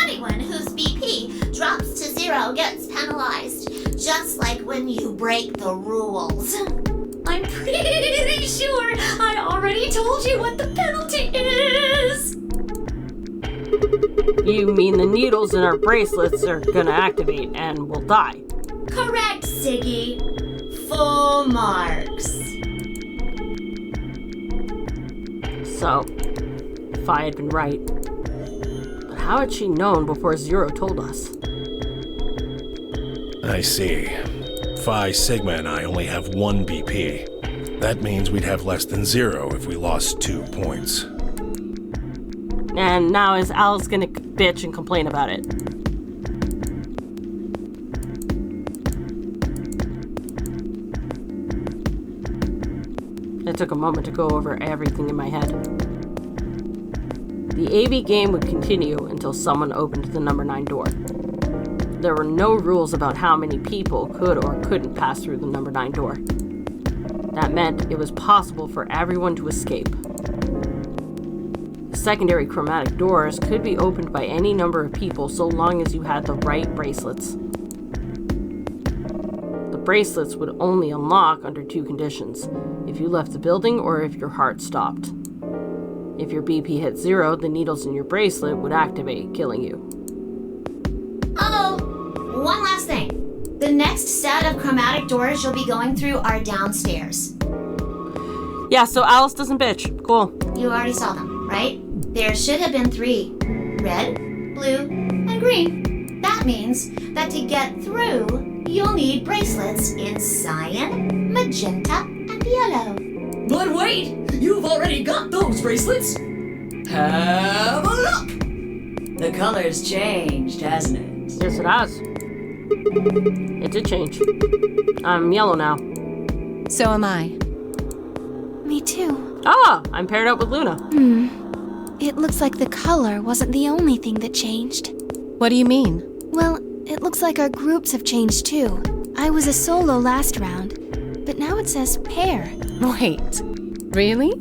Anyone whose BP drops to 0 gets penalized, just like when you break the rules. I'm pretty sure I already told you what the penalty is! You mean the needles in our bracelets are gonna activate and we'll die? Correct, Siggy. Full marks. So, if I had been right. But how had she known before Zero told us? I see. Phi, Sigma, and I only have 1 BP. That means we'd have less than 0 if we lost 2 points. And now is Alice gonna bitch and complain about it? It took a moment to go over everything in my head. The AB game would continue until someone opened the number 9 door. There were no rules about how many people could or couldn't pass through the number 9 door. That meant it was possible for everyone to escape. Secondary chromatic doors could be opened by any number of people so long as you had the right bracelets. The bracelets would only unlock under 2 conditions: if you left the building or if your heart stopped. If your BP hit 0, the needles in your bracelet would activate, killing you. Oh, one last thing. The next set of chromatic doors you'll be going through are downstairs. Yeah, so Alice doesn't bitch. Cool. You already saw them, right? There should have been 3. Red, blue, and green. That means that to get through, you'll need bracelets in cyan, magenta, and yellow. But wait! You've already got those bracelets! Have a look! The color's changed, hasn't it? Yes, it has. It did change. I'm yellow now. So am I. Me too. Ah, I'm paired up with Luna. It looks like the color wasn't the only thing that changed. What do you mean? Well, it looks like our groups have changed too. I was a solo last round, but now it says pair. Wait, really?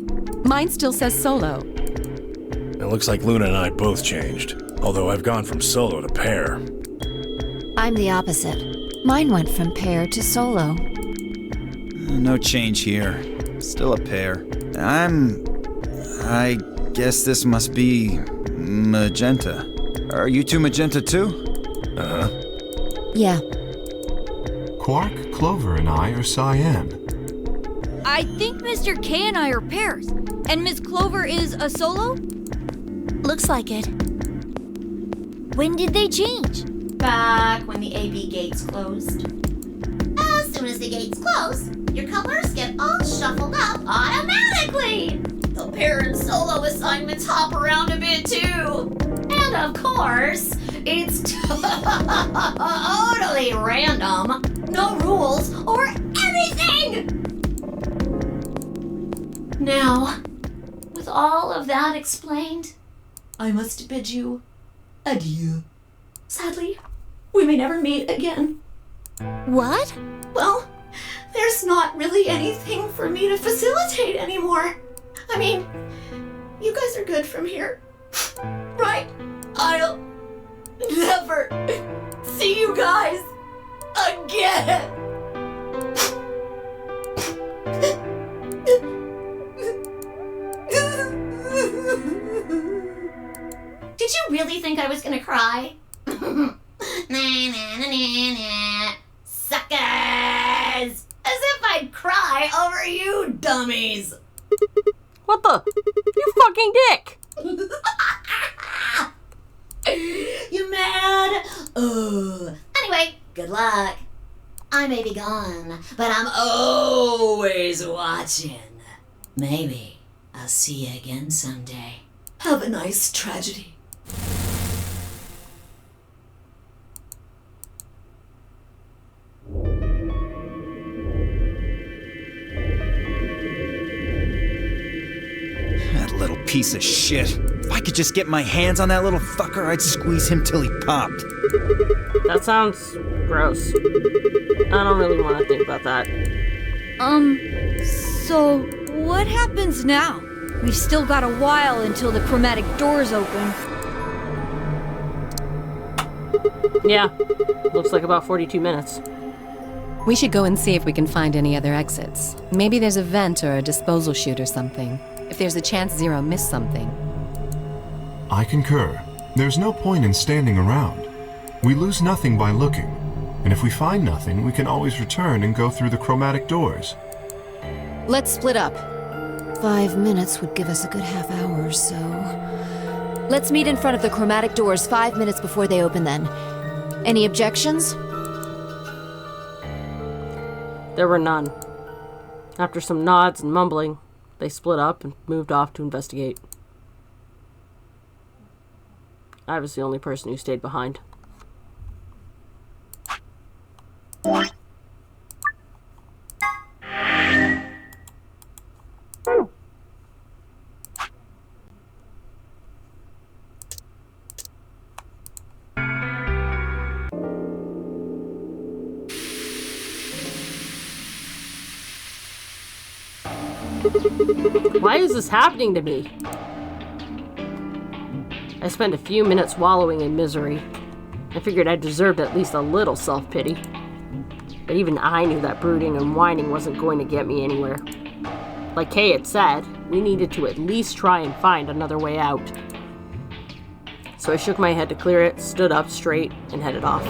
Mine still says solo. It looks like Luna and I both changed, although I've gone from solo to pair. I'm the opposite. Mine went from pair to solo. No change here. Still a pair. I guess this must be magenta. Are you two magenta too? Uh-huh. Yeah. Quark, Clover, and I are cyan. I think Mr. K and I are pairs. And Miss Clover is a solo? Looks like it. When did they change? Back when the AB gates closed. As soon as the gates close, your colors get all shuffled up automatically. The pair and solo assignments hop around a bit too. And of course, it's totally random. No rules or anything! Now, with all of that explained, I must bid you adieu. Sadly, we may never meet again. What? Well, there's not really anything for me to facilitate anymore. I mean, you guys are good from here, right? I'll never see you guys again. Did you really think I was gonna cry? Suckers! As if I'd cry over you dummies! What the? You fucking dick! You mad? Anyway, good luck. I may be gone, but I'm always watching. Maybe I'll see you again someday. Have a nice tragedy. That little piece of shit. If I could just get my hands on that little fucker, I'd squeeze him till he popped. That sounds gross. I don't really want to think about that. So what happens now? We've still got a while until the chromatic doors open. Yeah, looks like about 42 minutes. We should go and see if we can find any other exits. Maybe there's a vent or a disposal chute or something. If there's a chance Zero missed something. I concur. There's no point in standing around. We lose nothing by looking. And if we find nothing, we can always return and go through the chromatic doors. Let's split up. 5 minutes would give us a good half hour or so. Let's meet in front of the chromatic doors 5 minutes before they open then. Any objections? There were none. After some nods and mumbling, they split up and moved off to investigate. I was the only person who stayed behind. Why is this happening to me? I spent a few minutes wallowing in misery. I figured I deserved at least a little self-pity. But even I knew that brooding and whining wasn't going to get me anywhere. Like Kay had said, we needed to at least try and find another way out. So I shook my head to clear it, stood up straight, and headed off.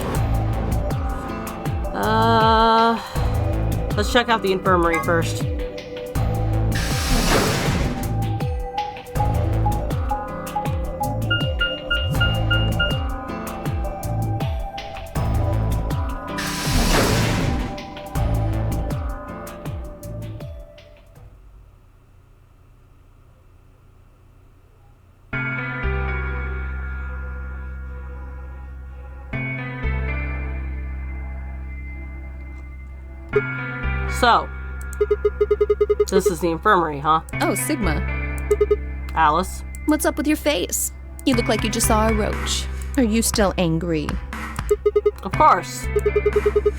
Let's check out the infirmary first. So, this is the infirmary, huh? Oh, Sigma. Alice? What's up with your face? You look like you just saw a roach. Are you still angry? Of course.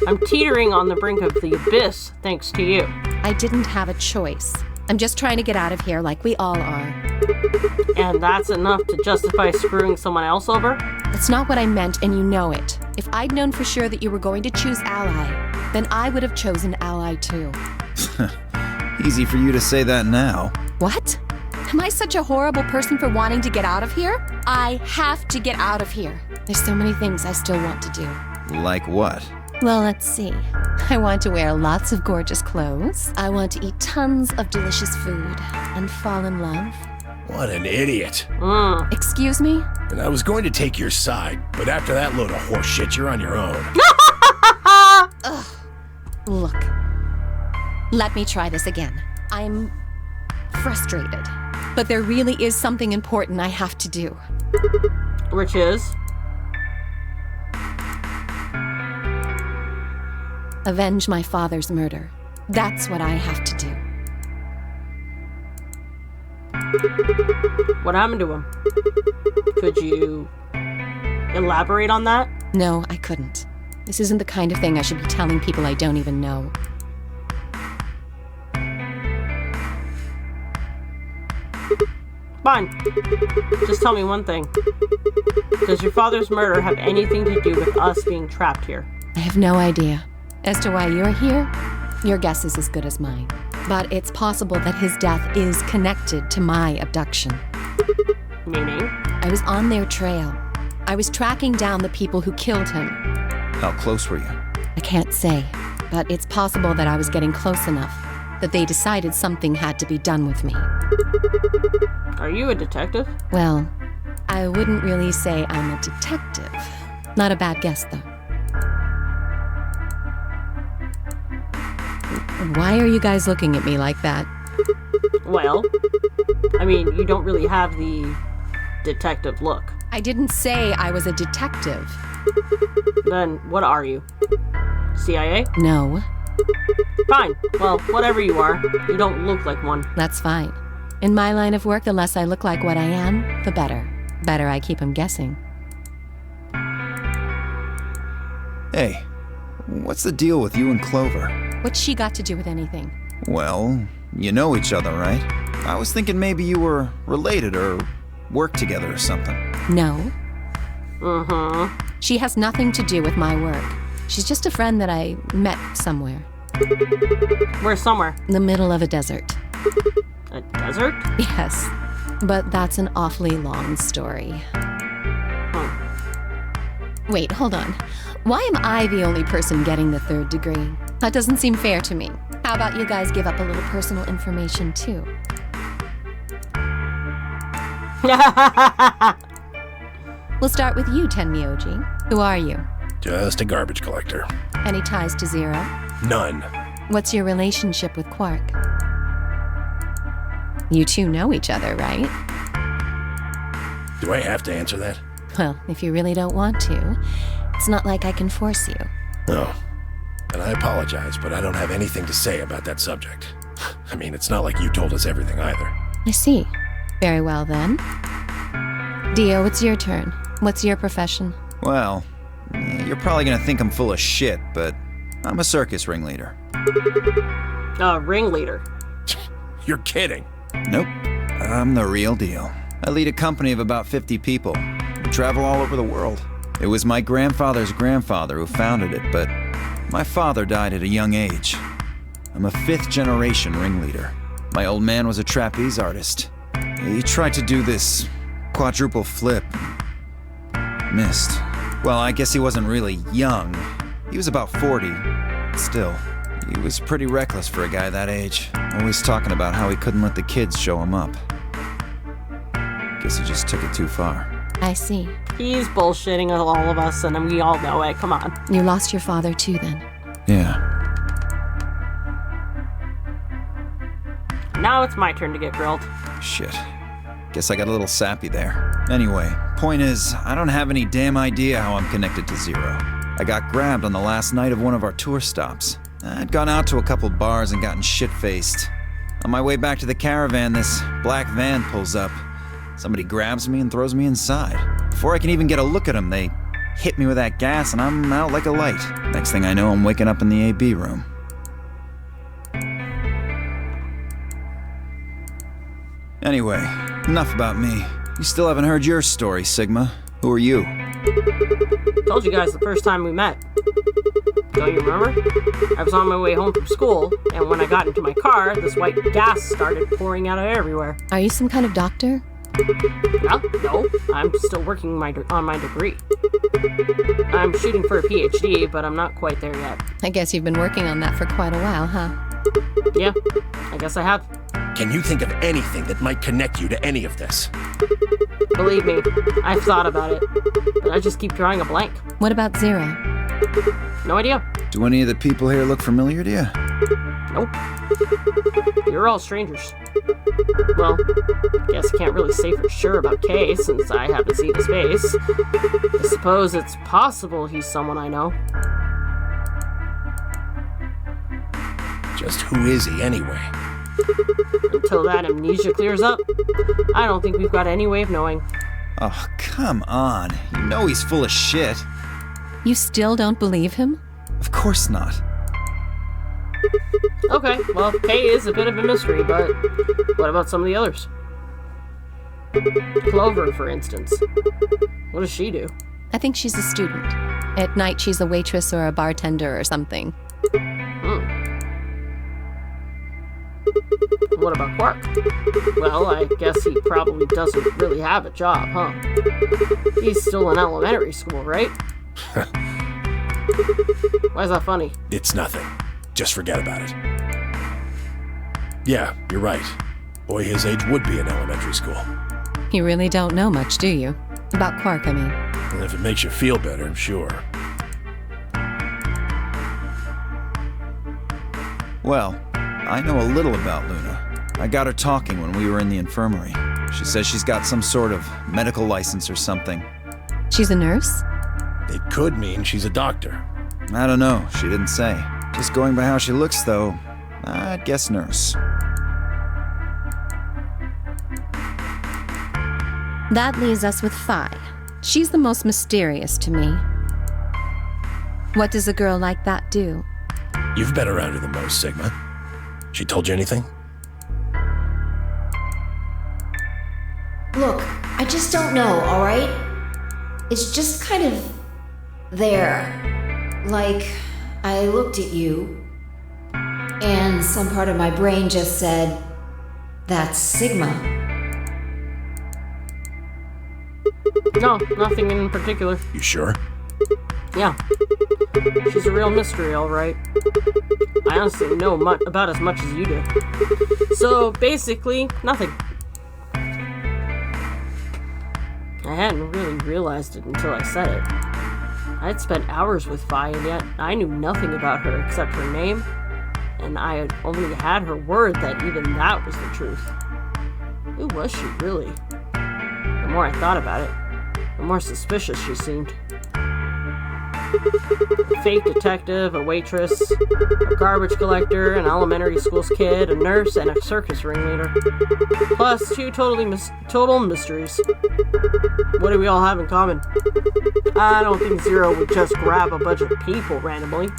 I'm teetering on the brink of the abyss, thanks to you. I didn't have a choice. I'm just trying to get out of here like we all are. And that's enough to justify screwing someone else over? That's not what I meant, and you know it. If I'd known for sure that you were going to choose Ally, then I would have chosen Ally too. Easy for you to say that now. What? Am I such a horrible person for wanting to get out of here? I have to get out of here. There's so many things I still want to do. Like what? Well, let's see. I want to wear lots of gorgeous clothes. I want to eat tons of delicious food and fall in love. What an idiot. Excuse me? And I was going to take your side, but after that load of horse shit, you're on your own. Ugh. Look. Let me try this again. I'm frustrated. But there really is something important I have to do. Which is? Avenge my father's murder. That's what I have to do. What happened to him? Could you elaborate on that? No, I couldn't. This isn't the kind of thing I should be telling people I don't even know. Fine. Just tell me one thing. Does your father's murder have anything to do with us being trapped here? I have no idea. As to why you're here, your guess is as good as mine. But it's possible that his death is connected to my abduction. Meaning? I was on their trail. I was tracking down the people who killed him. How close were you? I can't say, but it's possible that I was getting close enough that they decided something had to be done with me. Are you a detective? Well, I wouldn't really say I'm a detective. Not a bad guess, though. Why are you guys looking at me like that? Well, I mean, you don't really have the detective look. I didn't say I was a detective. Then what are you? CIA? No. Fine. Well, whatever you are, you don't look like one. That's fine. In my line of work, the less I look like what I am, the better. Better I keep them guessing. Hey, what's the deal with you and Clover? What's she got to do with anything? Well, you know each other, right? I was thinking maybe you were related or worked together or something. No. Mm-hmm. She has nothing to do with my work. She's just a friend that I met somewhere. Where somewhere? In the middle of a desert. A desert? Yes. But that's an awfully long story. Wait, hold on. Why am I the only person getting the 3rd degree? That doesn't seem fair to me. How about you guys give up a little personal information, too? We'll start with you, Tenmyoji. Who are you? Just a garbage collector. Any ties to Zero? None. What's your relationship with Quark? You two know each other, right? Do I have to answer that? Well, if you really don't want to, it's not like I can force you. No. And I apologize, but I don't have anything to say about that subject. I mean, it's not like you told us everything either. I see. Very well, then. Dio, it's your turn. What's your profession? Well, you're probably gonna think I'm full of shit, but I'm a circus ringleader. Ringleader. You're kidding. Nope. I'm the real deal. I lead a company of about 50 people. We travel all over the world. It was my grandfather's grandfather who founded it, but my father died at a young age. I'm a 5th-generation ringleader. My old man was a trapeze artist. He tried to do this quadruple flip. Missed. Well, I guess he wasn't really young. He was about 40. Still, he was pretty reckless for a guy that age. Always talking about how he couldn't let the kids show him up. Guess he just took it too far. I see. He's bullshitting all of us, and we all know it. Come on. You lost your father too, then? Yeah. Now it's my turn to get grilled. Shit. Guess I got a little sappy there. Anyway, point is, I don't have any damn idea how I'm connected to Zero. I got grabbed on the last night of one of our tour stops. I'd gone out to a couple bars and gotten shit-faced. On my way back to the caravan, this black van pulls up. Somebody grabs me and throws me inside. Before I can even get a look at them, they hit me with that gas and I'm out like a light. Next thing I know, I'm waking up in the AB room. Anyway, Enough about me. You still haven't heard your story, Sigma. Who are you? Told you guys the first time we met. Don't you remember? I was on my way home from school, and when I got into my car, this white gas started pouring out of everywhere. Are you some kind of doctor? No, I'm still working on my degree. I'm shooting for a PhD, but I'm not quite there yet. I guess you've been working on that for quite a while, huh? Yeah, I guess I have. Can you think of anything that might connect you to any of this? Believe me, I've thought about it, but I just keep drawing a blank. What about Zero? No idea. Do any of the people here look familiar to you? Nope. You're all strangers. Well, guess I can't really say for sure about Kay since I haven't seen his face. I suppose it's possible he's someone I know. Just who is he anyway? Until that amnesia clears up, I don't think we've got any way of knowing. Oh, come on. You know he's full of shit. You still don't believe him? Of course not. Okay, well, Kay is a bit of a mystery, but what about some of the others? Clover, for instance. What does she do? I think she's a student. At night, she's a waitress or a bartender or something. What about Quark? Well, I guess he probably doesn't really have a job, huh? He's still in elementary school, right? Why is that funny? It's nothing. Just forget about it. Yeah, you're right. Boy his age would be in elementary school. You really don't know much, do you? About Quark, I mean. And if it makes you feel better, sure. Well, I know a little about Luna. I got her talking when we were in the infirmary. She says she's got some sort of medical license or something. She's a nurse? It could mean she's a doctor. I don't know. She didn't say. Just going by how she looks, though, I'd guess nurse. That leaves us with Phi. She's the most mysterious to me. What does a girl like that do? You've been around her the most, Sigma. She told you anything? Look, I just don't know, alright? It's just kind of there. Like, I looked at you, and some part of my brain just said, that's Sigma. No, nothing in particular. You sure? Yeah. She's a real mystery, alright. I honestly know about as much as you do. So, basically, nothing. I hadn't really realized it until I said it. I'd spent hours with Vi, and yet I knew nothing about her except her name, and I had only had her word that even that was the truth. Who was she, really? The more I thought about it, the more suspicious she seemed. A fake detective, a waitress, a garbage collector, an elementary school's kid, a nurse, and a circus ringleader. Plus, two total mysteries. What do we all have in common? I don't think Zero would just grab a bunch of people randomly.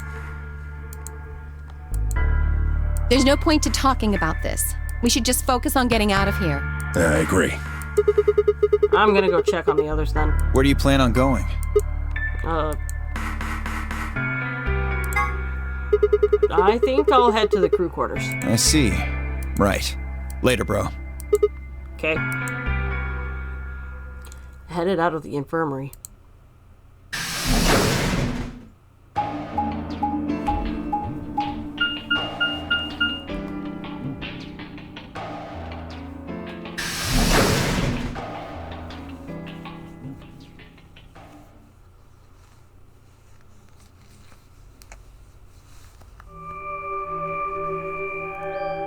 There's no point to talking about this. We should just focus on getting out of here. I agree. I'm gonna go check on the others then. Where do you plan on going? I think I'll head to the crew quarters. I see. Right. Later, bro. Okay. Headed out of the infirmary.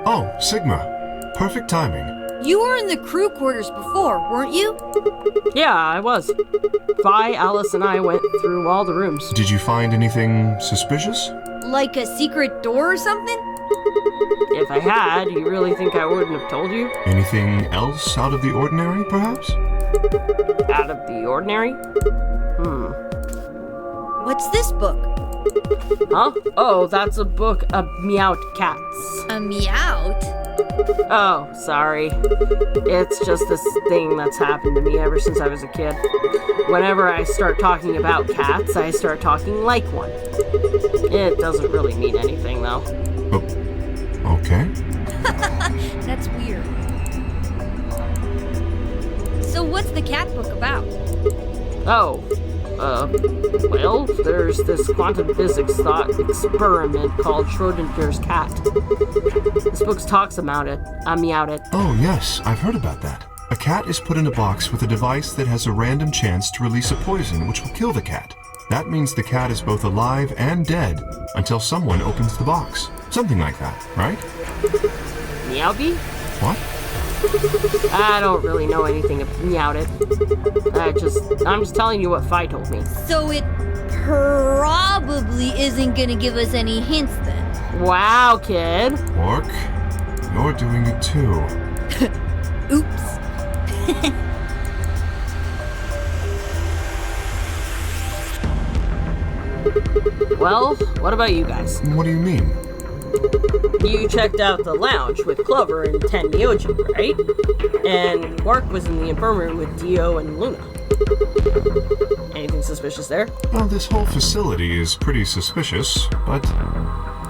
Oh, Sigma. Perfect timing. You were in the crew quarters before, weren't you? Yeah, I was. Vi, Alice, and I went through all the rooms. Did you find anything suspicious? Like a secret door or something? If I had, you really think I wouldn't have told you? Anything else out of the ordinary, perhaps? Out of the ordinary? What's this book? Huh? Oh, that's a book of meowed cats. A meowt? Oh, sorry. It's just this thing that's happened to me ever since I was a kid. Whenever I start talking about cats, I start talking like one. It doesn't really mean anything, though. Oh, okay. That's weird. So what's the cat book about? Oh, well, there's this quantum physics thought experiment called Schrodinger's cat. This book talks about it. I meowed it. Oh, yes, I've heard about that. A cat is put in a box with a device that has a random chance to release a poison which will kill the cat. That means the cat is both alive and dead until someone opens the box. Something like that, right? Meowby? What? I don't really know anything about meowed it. I'm just telling you what Fi told me. So it probably isn't gonna give us any hints then. Wow, kid. Quark, you're doing it too. Oops. Well, what about you guys? What do you mean? You checked out the lounge with Clover and Ten Neojin, right? And Quark was in the infirmary with Dio and Luna. Anything suspicious there? Well, this whole facility is pretty suspicious, but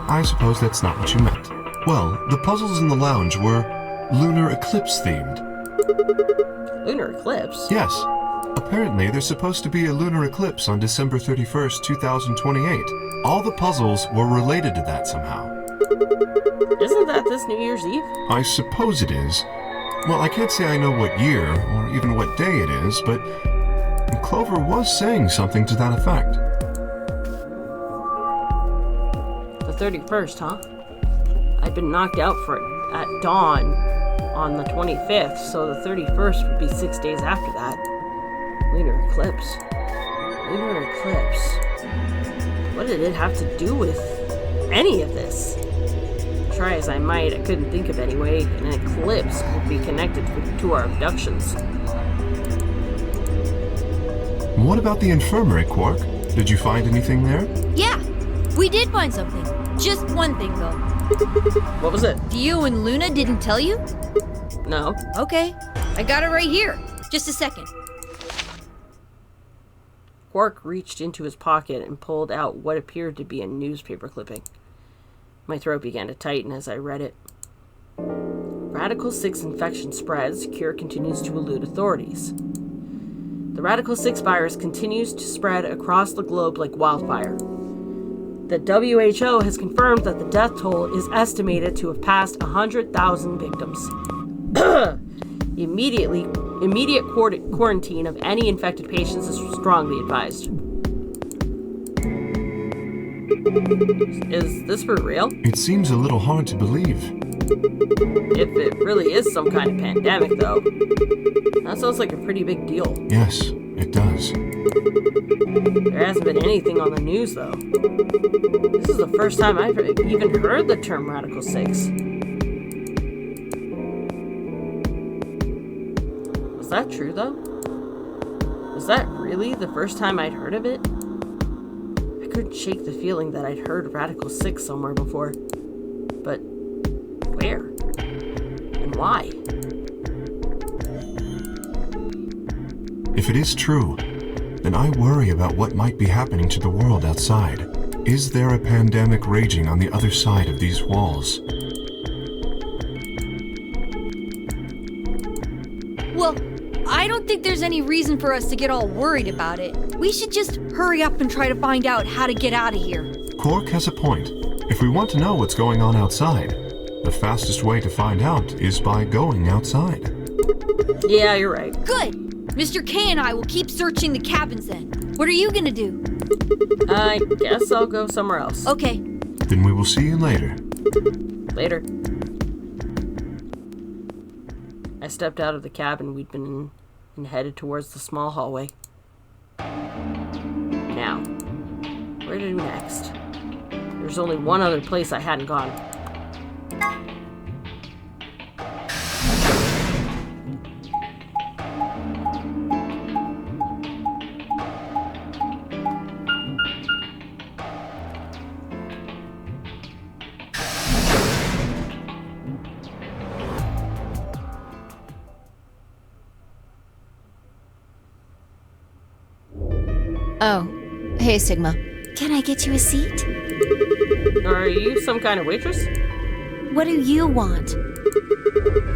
I suppose that's not what you meant. Well, the puzzles in the lounge were lunar eclipse themed. Lunar eclipse? Yes. Apparently, there's supposed to be a lunar eclipse on December 31st, 2028. All the puzzles were related to that somehow. Isn't that this New Year's Eve? I suppose it is. Well, I can't say I know what year or even what day it is, but Clover was saying something to that effect. The 31st, huh? I'd been knocked out for it at dawn on the 25th, so the 31st would be 6 days after that. Lunar eclipse. Lunar eclipse. What did it have to do with any of this? Try as I might, I couldn't think of any way an eclipse could be connected to our abductions. What about the infirmary, Quark? Did you find anything there? Yeah, we did find something. Just one thing, though. What was it? Dio and Luna didn't tell you? No. Okay, I got it right here. Just a second. Quark reached into his pocket and pulled out what appeared to be a newspaper clipping. My throat began to tighten as I read it. Radical 6 infection spreads, cure continues to elude authorities. The Radical 6 virus continues to spread across the globe like wildfire. The WHO has confirmed that the death toll is estimated to have passed 100,000 victims. Immediate quarantine of any infected patients is strongly advised. Is this for real? It seems a little hard to believe. If it really is some kind of pandemic, though, that sounds like a pretty big deal. Yes, it does. There hasn't been anything on the news, though. This is the first time I've even heard the term Radical 6. Was that true, though? Was that really the first time I'd heard of it? I couldn't shake the feeling that I'd heard Radical 6 somewhere before. But where? And why? If it is true, then I worry about what might be happening to the world outside. Is there a pandemic raging on the other side of these walls? Well, I don't think there's any reason for us to get all worried about it. We should just hurry up and try to find out how to get out of here. Quark has a point. If we want to know what's going on outside, the fastest way to find out is by going outside. Yeah, you're right. Good! Mr. K and I will keep searching the cabins then. What are you gonna do? I guess I'll go somewhere else. Okay. Then we will see you later. Later. I stepped out of the cabin we'd been in and headed towards the small hallway. Now, where to next? There's only one other place I hadn't gone. Oh, hey, Sigma. Can I get you a seat? Are you some kind of waitress? What do you want?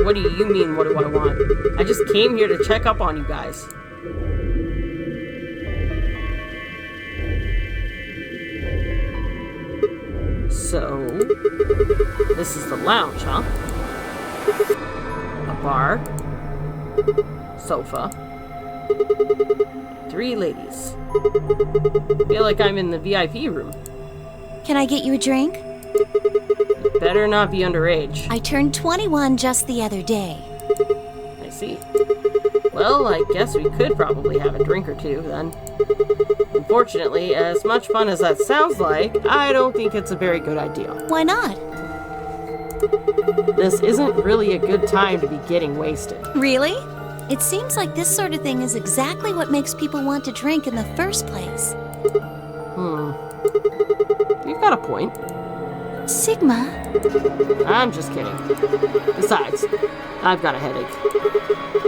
What do you mean, what do I want? I just came here to check up on you guys. So, this is the lounge, huh? A bar, sofa, 3 ladies. Feel like I'm in the VIP room. Can I get you a drink? Better not be underage. I turned 21 just the other day. I see. Well, I guess we could probably have a drink or two, then. Unfortunately, as much fun as that sounds like, I don't think it's a very good idea. Why not? This isn't really a good time to be getting wasted. Really? It seems like this sort of thing is exactly what makes people want to drink in the first place. You've got a point. Sigma? I'm just kidding. Besides, I've got a headache.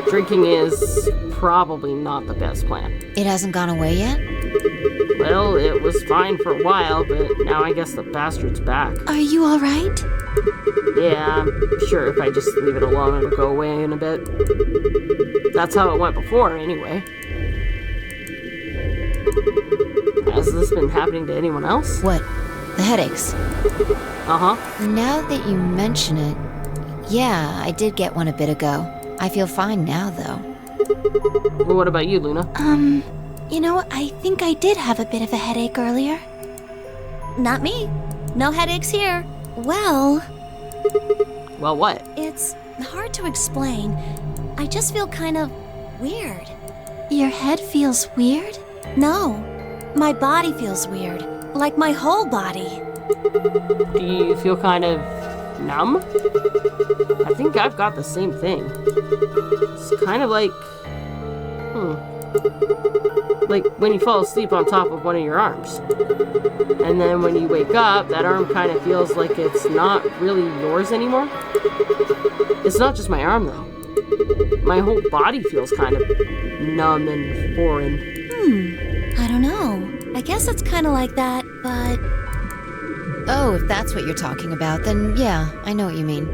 Drinking is probably not the best plan. It hasn't gone away yet? Well, it was fine for a while, but now I guess the bastard's back. Are you alright? Yeah, I'm sure if I just leave it alone, it'll go away in a bit. That's how it went before, anyway. Has this been happening to anyone else? What? The headaches? Uh-huh. Now that you mention it, yeah, I did get one a bit ago. I feel fine now, though. Well, what about you, Luna? You know, I think I did have a bit of a headache earlier. Not me. No headaches here. Well, what? It's hard to explain. I just feel kind of weird. Your head feels weird? No. My body feels weird. Like my whole body. Do you feel kind of numb? I think I've got the same thing. It's kind of like... like when you fall asleep on top of one of your arms. And then when you wake up, that arm kind of feels like it's not really yours anymore. It's not just my arm, though. My whole body feels kind of numb and foreign. I don't know. I guess it's kind of like that, but... Oh, if that's what you're talking about, then yeah, I know what you mean.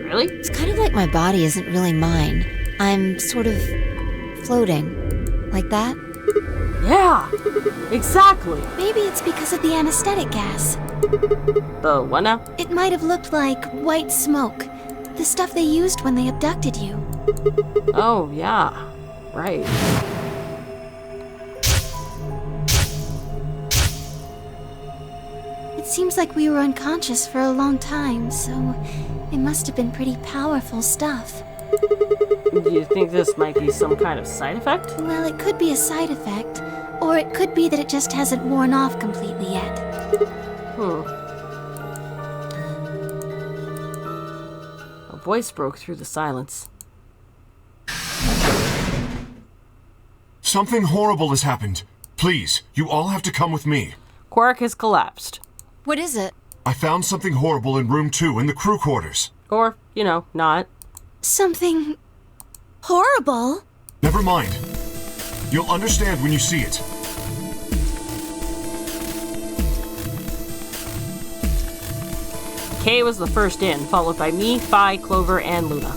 Really? It's kind of like my body isn't really mine. I'm sort of floating. Like that? Yeah, exactly. Maybe it's because of the anesthetic gas. The what now? It might have looked like white smoke. The stuff they used when they abducted you. Oh, yeah. Right. It seems like we were unconscious for a long time, so it must have been pretty powerful stuff. Do you think this might be some kind of side effect? Well, it could be a side effect, or it could be that it just hasn't worn off completely yet. A voice broke through the silence. Something horrible has happened. Please, you all have to come with me. Quark has collapsed. What is it? I found something horrible in room 2 in the crew quarters. Or, not. Something... horrible? Never mind. You'll understand when you see it. Kay was the first in, followed by me, Phi, Clover, and Luna.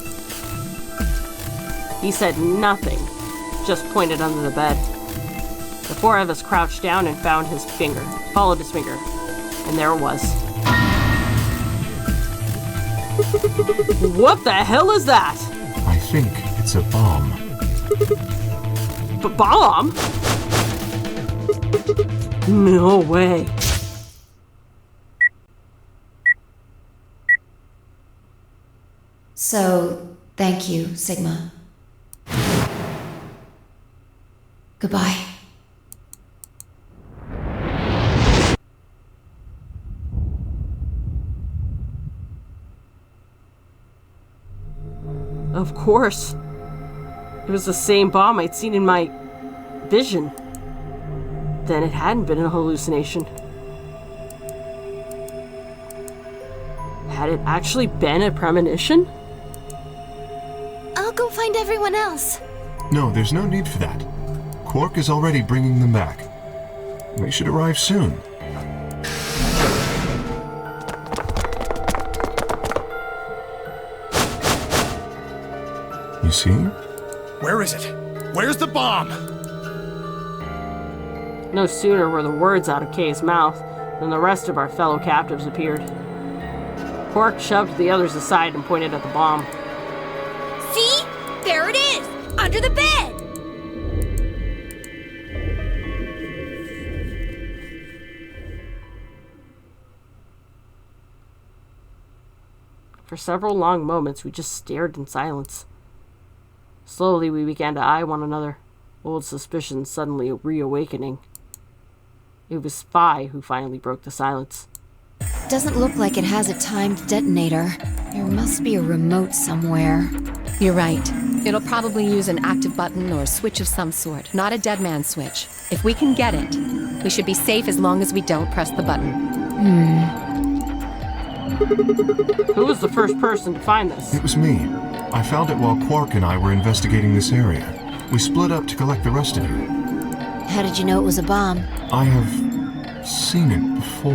He said nothing, just pointed under the bed. The 4 of us crouched down and found his finger, followed his finger, and there it was. What the hell is that? I think it's a bomb. Bomb? No way. So, thank you, Sigma. Goodbye. Of course. It was the same bomb I'd seen in my vision. Then it hadn't been a hallucination. Had it actually been a premonition? I'll go find everyone else. No, there's no need for that. Quark is already bringing them back. They should arrive soon. You see? Where is it? Where's the bomb? No sooner were the words out of Kay's mouth than the rest of our fellow captives appeared. Quark shoved the others aside and pointed at the bomb. See? There it is! Under the bed! For several long moments, we just stared in silence. Slowly, we began to eye one another, old suspicions suddenly reawakening. It was Spy who finally broke the silence. Doesn't look like it has a timed detonator. There must be a remote somewhere. You're right. It'll probably use an active button or switch of some sort, not a dead man switch. If we can get it, we should be safe as long as we don't press the button. Who was the first person to find this? It was me. I found it while Quark and I were investigating this area. We split up to collect the rest of you. How did you know it was a bomb? I have seen it before.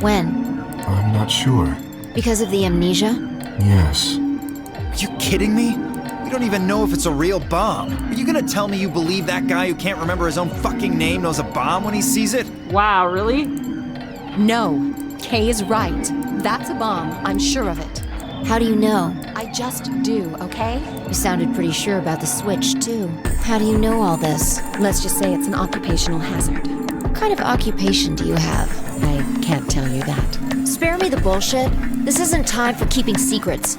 When? I'm not sure. Because of the amnesia? Yes. Are you kidding me? We don't even know if it's a real bomb. Are you gonna tell me you believe that guy who can't remember his own fucking name knows a bomb when he sees it? Wow, really? No. Kay is right. That's a bomb. I'm sure of it. How do you know? I just do, okay? You sounded pretty sure about the switch, too. How do you know all this? Let's just say it's an occupational hazard. What kind of occupation do you have? I can't tell you that. Spare me the bullshit. This isn't time for keeping secrets.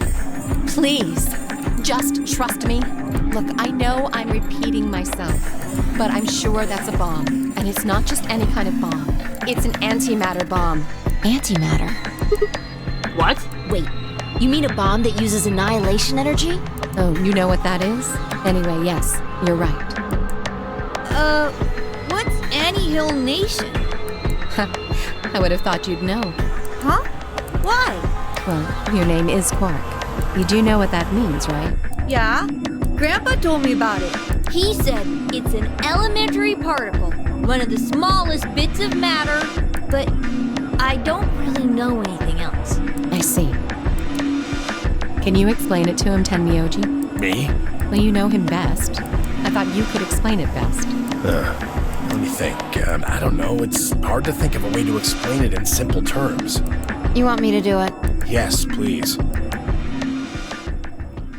Please, just trust me. Look, I know I'm repeating myself, but I'm sure that's a bomb. And it's not just any kind of bomb. It's an antimatter bomb. Antimatter? What? Wait, you mean a bomb that uses annihilation energy? Oh, you know what that is? Anyway, yes, you're right. What's Annie Nation? I would have thought you'd know. Huh? Why? Well, your name is Quark. You do know what that means, right? Yeah? Grandpa told me about it. He said it's an elementary particle, one of the smallest bits of matter, but I don't really know anything else. I see. Can you explain it to him, Tenmyoji? Me? Well, you know him best. I thought you could explain it best. Let me think. I don't know. It's hard to think of a way to explain it in simple terms. You want me to do it? Yes, please.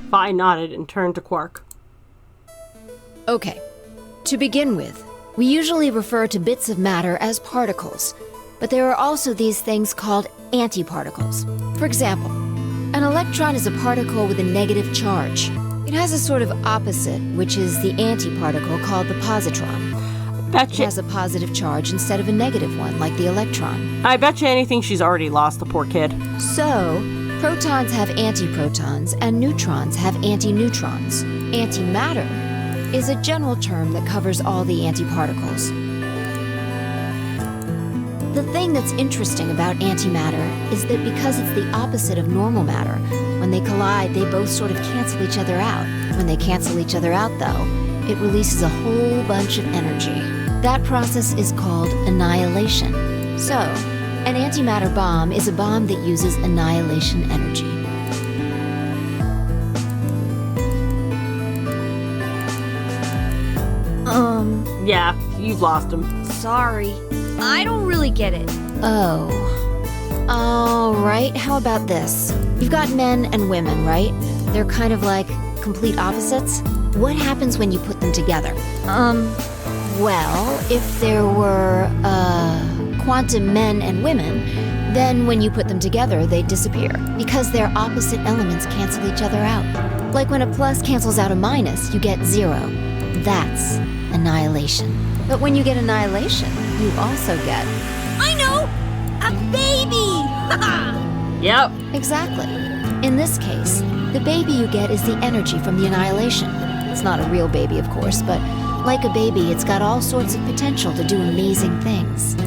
Phi nodded and turned to Quark. Okay. To begin with, we usually refer to bits of matter as particles, but there are also these things called antiparticles. For example, an electron is a particle with a negative charge. It has a sort of opposite, which is the antiparticle called the positron. It has a positive charge instead of a negative one, like the electron. I bet you anything she's already lost the poor kid. So, protons have antiprotons, and neutrons have antineutrons. Antimatter is a general term that covers all the antiparticles. The thing that's interesting about antimatter is that because it's the opposite of normal matter, when they collide, they both sort of cancel each other out. When they cancel each other out, though, it releases a whole bunch of energy. That process is called annihilation. So, an antimatter bomb is a bomb that uses annihilation energy. Yeah, you've lost him. Sorry. I don't really get it. Oh. Alright, how about this? You've got men and women, right? They're kind of like complete opposites. What happens when you put them together? Well, if there were, quantum men and women, then when you put them together, they disappear. Because their opposite elements cancel each other out. Like when a plus cancels out a minus, you get 0. That's annihilation. But when you get annihilation, you also get... I know! A baby! Yep. Exactly. In this case, the baby you get is the energy from the annihilation. It's not a real baby, of course, but like a baby, it's got all sorts of potential to do amazing things.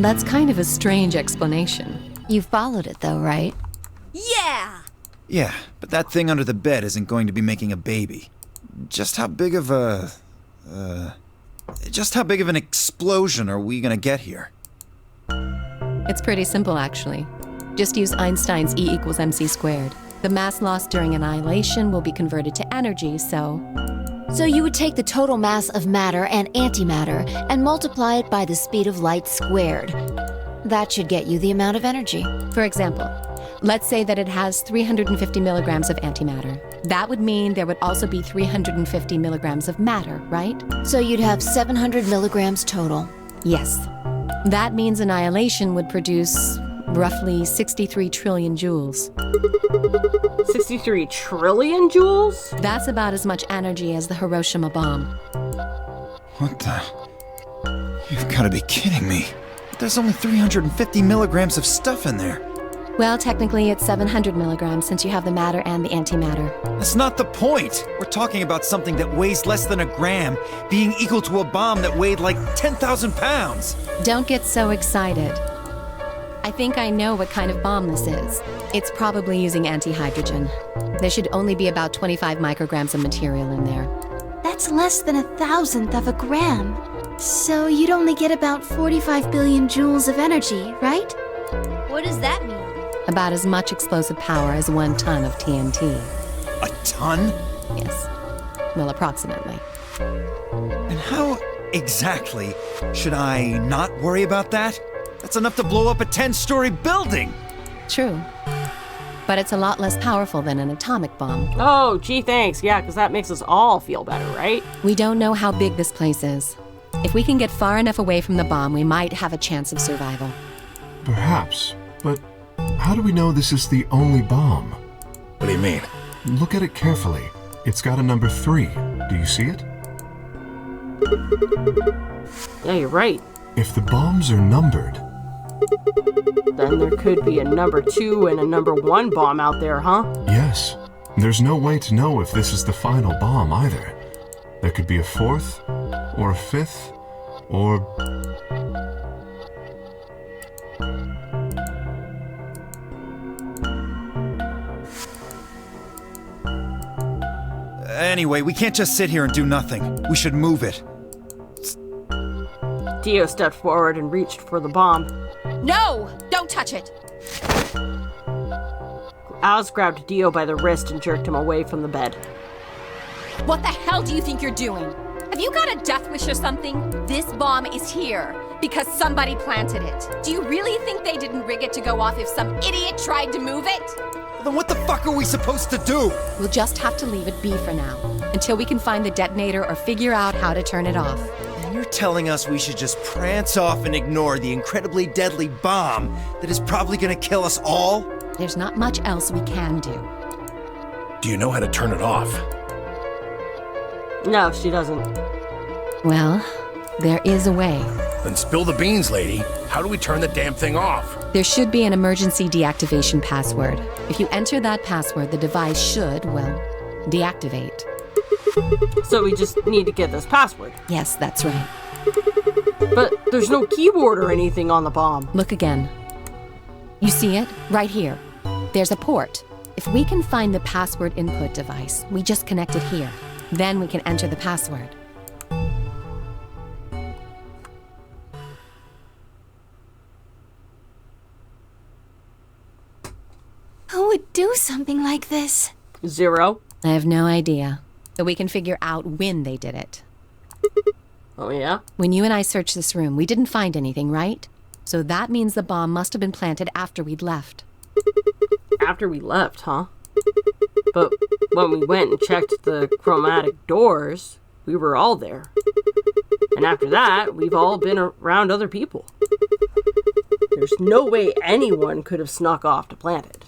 That's kind of a strange explanation. You followed it, though, right? Yeah! Yeah, but that thing under the bed isn't going to be making a baby. Just how big of a... Just how big of an explosion are we gonna get here? It's pretty simple, actually. Just use Einstein's E equals mc squared. The mass lost during annihilation will be converted to energy, so... So you would take the total mass of matter and antimatter and multiply it by the speed of light squared. That should get you the amount of energy. For example, let's say that it has 350 milligrams of antimatter. That would mean there would also be 350 milligrams of matter, right? So you'd have 700 milligrams total. Yes. That means annihilation would produce roughly 63 trillion joules. 63 trillion joules? That's about as much energy as the Hiroshima bomb. What the? You've gotta be kidding me. There's only 350 milligrams of stuff in there. Well, technically it's 700 milligrams since you have the matter and the antimatter. That's not the point. We're talking about something that weighs less than a gram being equal to a bomb that weighed like 10,000 pounds. Don't get so excited. I think I know what kind of bomb this is. It's probably using antihydrogen. There should only be about 25 micrograms of material in there. That's less than 1,000th of a gram. So you'd only get about 45 billion joules of energy, right? What does that mean? About as much explosive power as 1 ton of TNT. A ton? Yes. Well, approximately. And how exactly should I not worry about that? That's enough to blow up a 10-story building! True. But it's a lot less powerful than an atomic bomb. Oh, gee, thanks. Yeah, because that makes us all feel better, right? We don't know how big this place is. If we can get far enough away from the bomb, we might have a chance of survival. Perhaps, but how do we know this is the only bomb? What do you mean? Look at it carefully. It's got a number 3. Do you see it? Yeah, you're right. If the bombs are numbered... Then there could be a number 2 and a number 1 bomb out there, huh? Yes. There's no way to know if this is the final bomb either. There could be a 4th, or a 5th, or... Anyway, we can't just sit here and do nothing. We should move it. Dio stepped forward and reached for the bomb. No! Don't touch it! Alice grabbed Dio by the wrist and jerked him away from the bed. What the hell do you think you're doing? Have you got a death wish or something? This bomb is here because somebody planted it. Do you really think they didn't rig it to go off if some idiot tried to move it? Then what the fuck are we supposed to do? We'll just have to leave it be for now, until we can find the detonator or figure out how to turn it off. And you're telling us we should just prance off and ignore the incredibly deadly bomb that is probably gonna kill us all? There's not much else we can do. Do you know how to turn it off? No, she doesn't. Well, there is a way. Then spill the beans, lady. How do we turn the damn thing off? There should be an emergency deactivation password. If you enter that password, the device should, well, deactivate. So we just need to get this password. Yes, that's right. But there's no keyboard or anything on the bomb. Look again. You see it? Right here. There's a port. If we can find the password input device, we just connect it here. Then we can enter the password. Who would do something like this? 0. I have no idea. But we can figure out when they did it. Oh, yeah? When you and I searched this room, we didn't find anything, right? So that means the bomb must have been planted after we'd left. After we left, huh? But when we went and checked the chromatic doors, we were all there. And after that, we've all been around other people. There's no way anyone could have snuck off to plant it.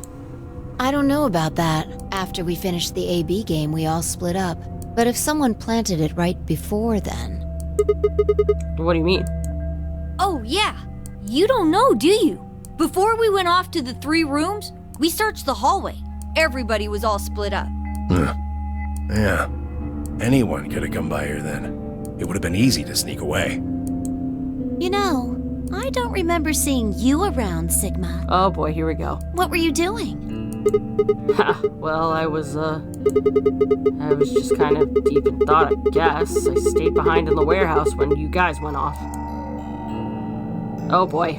I don't know about that. After we finished the AB game, we all split up. But if someone planted it right before then... What do you mean? Oh, yeah. You don't know, do you? Before we went off to the 3 rooms, we searched the hallway. Everybody was all split up. Yeah. Anyone could have come by here then. It would have been easy to sneak away. You know, I don't remember seeing you around, Sigma. Oh boy, here we go. What were you doing? Ha, well, I was just kind of deep in thought, I guess. I stayed behind in the warehouse when you guys went off. Oh boy.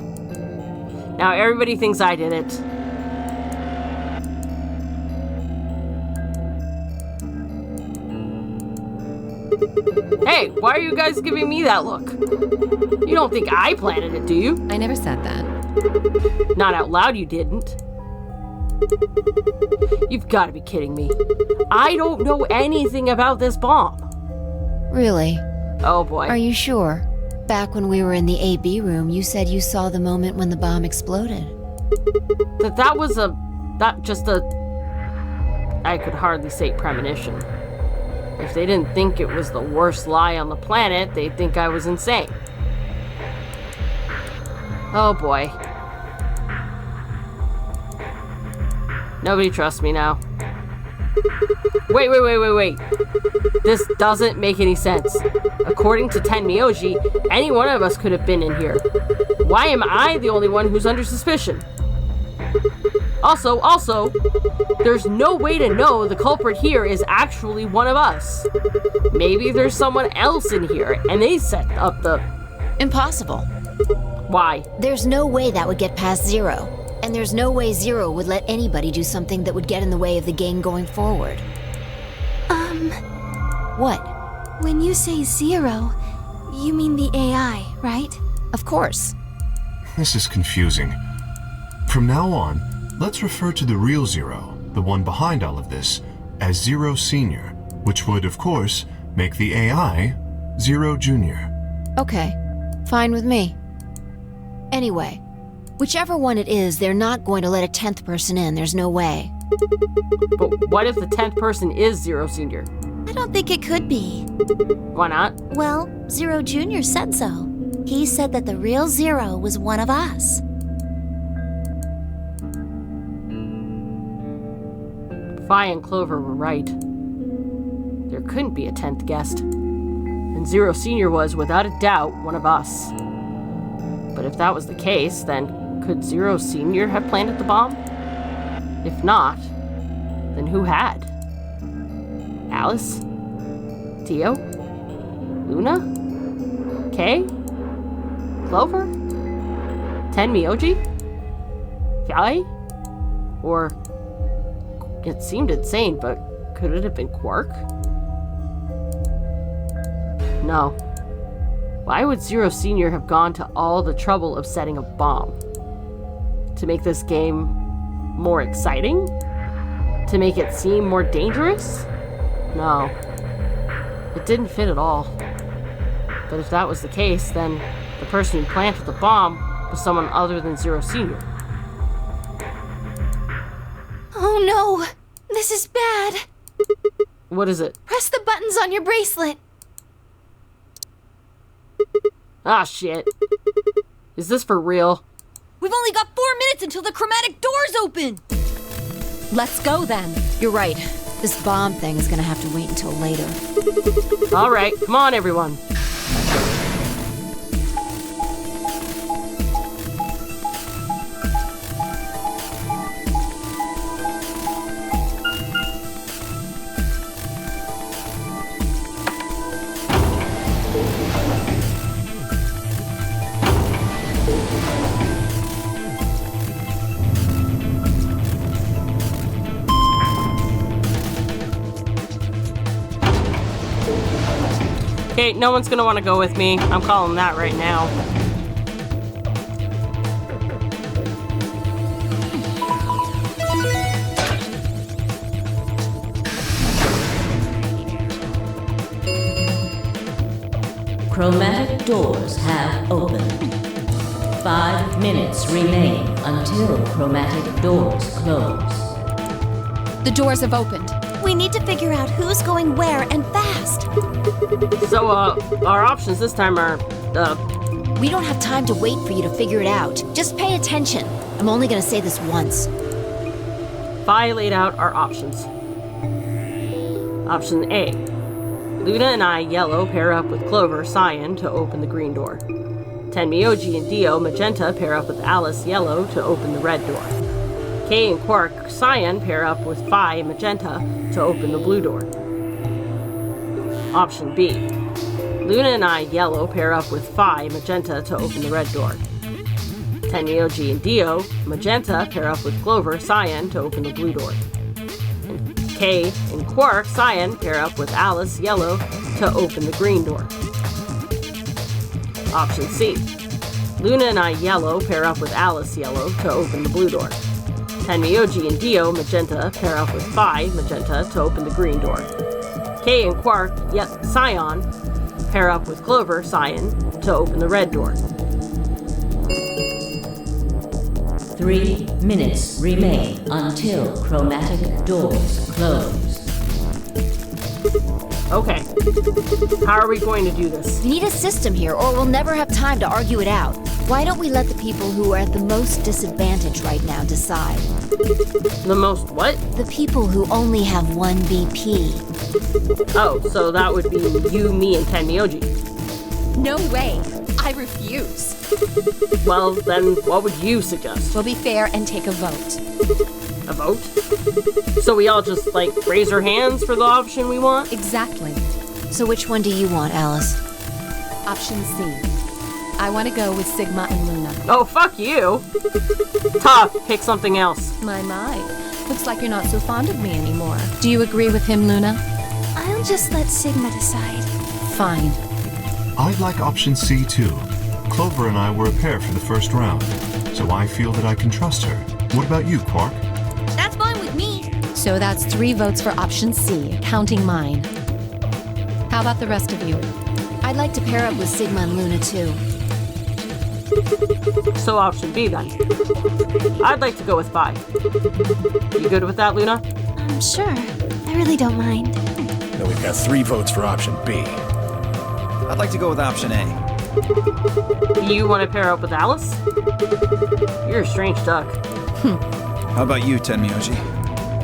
Now everybody thinks I did it. Hey, why are you guys giving me that look? You don't think I planted it, do you? I never said that. Not out loud, you didn't. You've got to be kidding me. I don't know anything about this bomb. Really? Oh boy. Are you sure? Back when we were in the AB room, you said you saw the moment when the bomb exploded. That was I could hardly say premonition. If they didn't think it was the worst lie on the planet, they'd think I was insane. Oh boy. Nobody trusts me now. Wait. This doesn't make any sense. According to Tenmyoji, any one of us could have been in here. Why am I the only one who's under suspicion? Also, there's no way to know the culprit here is actually one of us. Maybe there's someone else in here, and they set up the... Impossible. Why? There's no way that would get past Zero. And there's no way Zero would let anybody do something that would get in the way of the gang going forward. What? When you say Zero, you mean the AI, right? Of course. This is confusing. From now on, let's refer to the real Zero, the one behind all of this, as Zero Senior, which would, of course, make the AI Zero Junior. Okay, fine with me. Anyway, whichever one it is, they're not going to let a 10th person in, there's no way. But what if the 10th person is Zero Senior? I don't think it could be. Why not? Well, Zero Junior said so. He said that the real Zero was one of us. Fi and Clover were right. There couldn't be a 10th guest. And Zero Senior was, without a doubt, one of us. But if that was the case, then could Zero Senior have planted the bomb? If not, then who had? Alice? Dio? Luna? Kay? Clover? Tenmyoji? Fai? Or... It seemed insane, but could it have been Quark? No. Why would Zero Senior have gone to all the trouble of setting a bomb? To make this game more exciting? To make it seem more dangerous? No. It didn't fit at all. But if that was the case, then the person who planted the bomb was someone other than Zero Senior. Oh no! This is bad! What is it? Press the buttons on your bracelet! Ah, shit. Is this for real? We've only got 4 minutes until the chromatic doors open! Let's go then. You're right. This bomb thing is gonna have to wait until later. Alright, come on everyone. Okay, no one's gonna want to go with me. I'm calling that right now. Chromatic doors have opened. 5 minutes remain until chromatic doors close. The doors have opened. We need to figure out who's going where and fast. So, our options this time are, We don't have time to wait for you to figure it out. Just pay attention. I'm only gonna say this once. Fi laid out our options. Option A. Luna and I, yellow, pair up with Clover, cyan, to open the green door. Tenmyoji and Dio, magenta, pair up with Alice, yellow, to open the red door. K and Quark, Cyan, pair up with Phi and Magenta to open the blue door. Option B. Luna and I, Yellow, pair up with Phi and Magenta to open the red door. Tenmyoji and Dio, Magenta, pair up with Clover, Cyan to open the blue door. And K and Quark, Cyan, pair up with Alice, Yellow to open the green door. Option C. Luna and I, Yellow, pair up with Alice, Yellow to open the blue door. Tenmyoji and Dio, Magenta, pair up with Phi, Magenta to open the green door. K and Quark, Cyan, pair up with Clover, Cyan to open the red door. 3 minutes remain until chromatic doors close. Okay. How are we going to do this? We need a system here, or we'll never have time to argue it out. Why don't we let the people who are at the most disadvantage right now decide? The most what? The people who only have 1 BP. Oh, so that would be you, me, and Tenmyoji. No way. I refuse. Well, then what would you suggest? We'll be fair and take a vote. A vote? So we all just, raise our hands for the option we want? Exactly. So which one do you want, Alice? Option C. I want to go with Sigma and Luna. Oh, fuck you! Tough, pick something else. My. Looks like you're not so fond of me anymore. Do you agree with him, Luna? I'll just let Sigma decide. Fine. I'd like option C too. Clover and I were a pair for the first round, so I feel that I can trust her. What about you, Quark? That's fine with me. So that's 3 votes for option C, counting mine. How about the rest of you? I'd like to pair up with Sigma and Luna too. So option B then. I'd like to go with Phi. You good with that, Luna? Sure. I really don't mind. Then we've got 3 votes for option B. I'd like to go with option A. You want to pair up with Alice? You're a strange duck. How about you, Tenmyoji?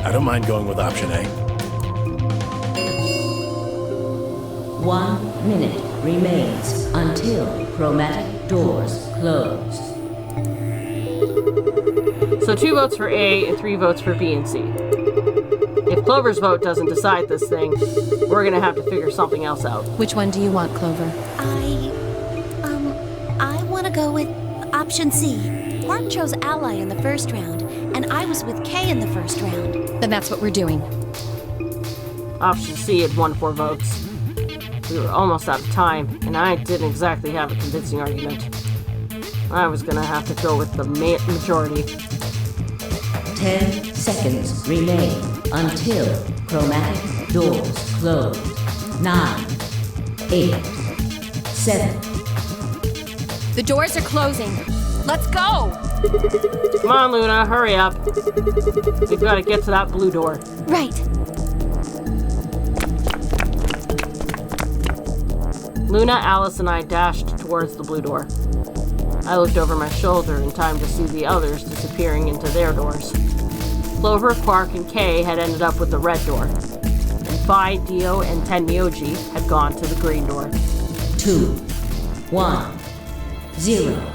I don't mind going with option A. 1 minute remains until chromatic doors close. So 2 votes for A and 3 votes for B and C. If Clover's vote doesn't decide this thing, we're gonna have to figure something else out. Which one do you want, Clover? I want to go with option C. Quark chose Ally in the first round, and I was with K in the first round. Then that's what we're doing. Option C had won 4 votes. We were almost out of time, and I didn't exactly have a convincing argument. I was gonna have to go with the majority. 10 seconds remain until chromatic doors close. 9, 8, 7. The doors are closing. Let's go! Come on, Luna, hurry up. We've got to get to that blue door. Right. Luna, Alice, and I dashed towards the blue door. I looked over my shoulder in time to see the others disappearing into their doors. Clover, Quark, and Kay had ended up with the red door, and Phi, Dio, and Tenmyoji had gone to the green door. 2, 1, 0.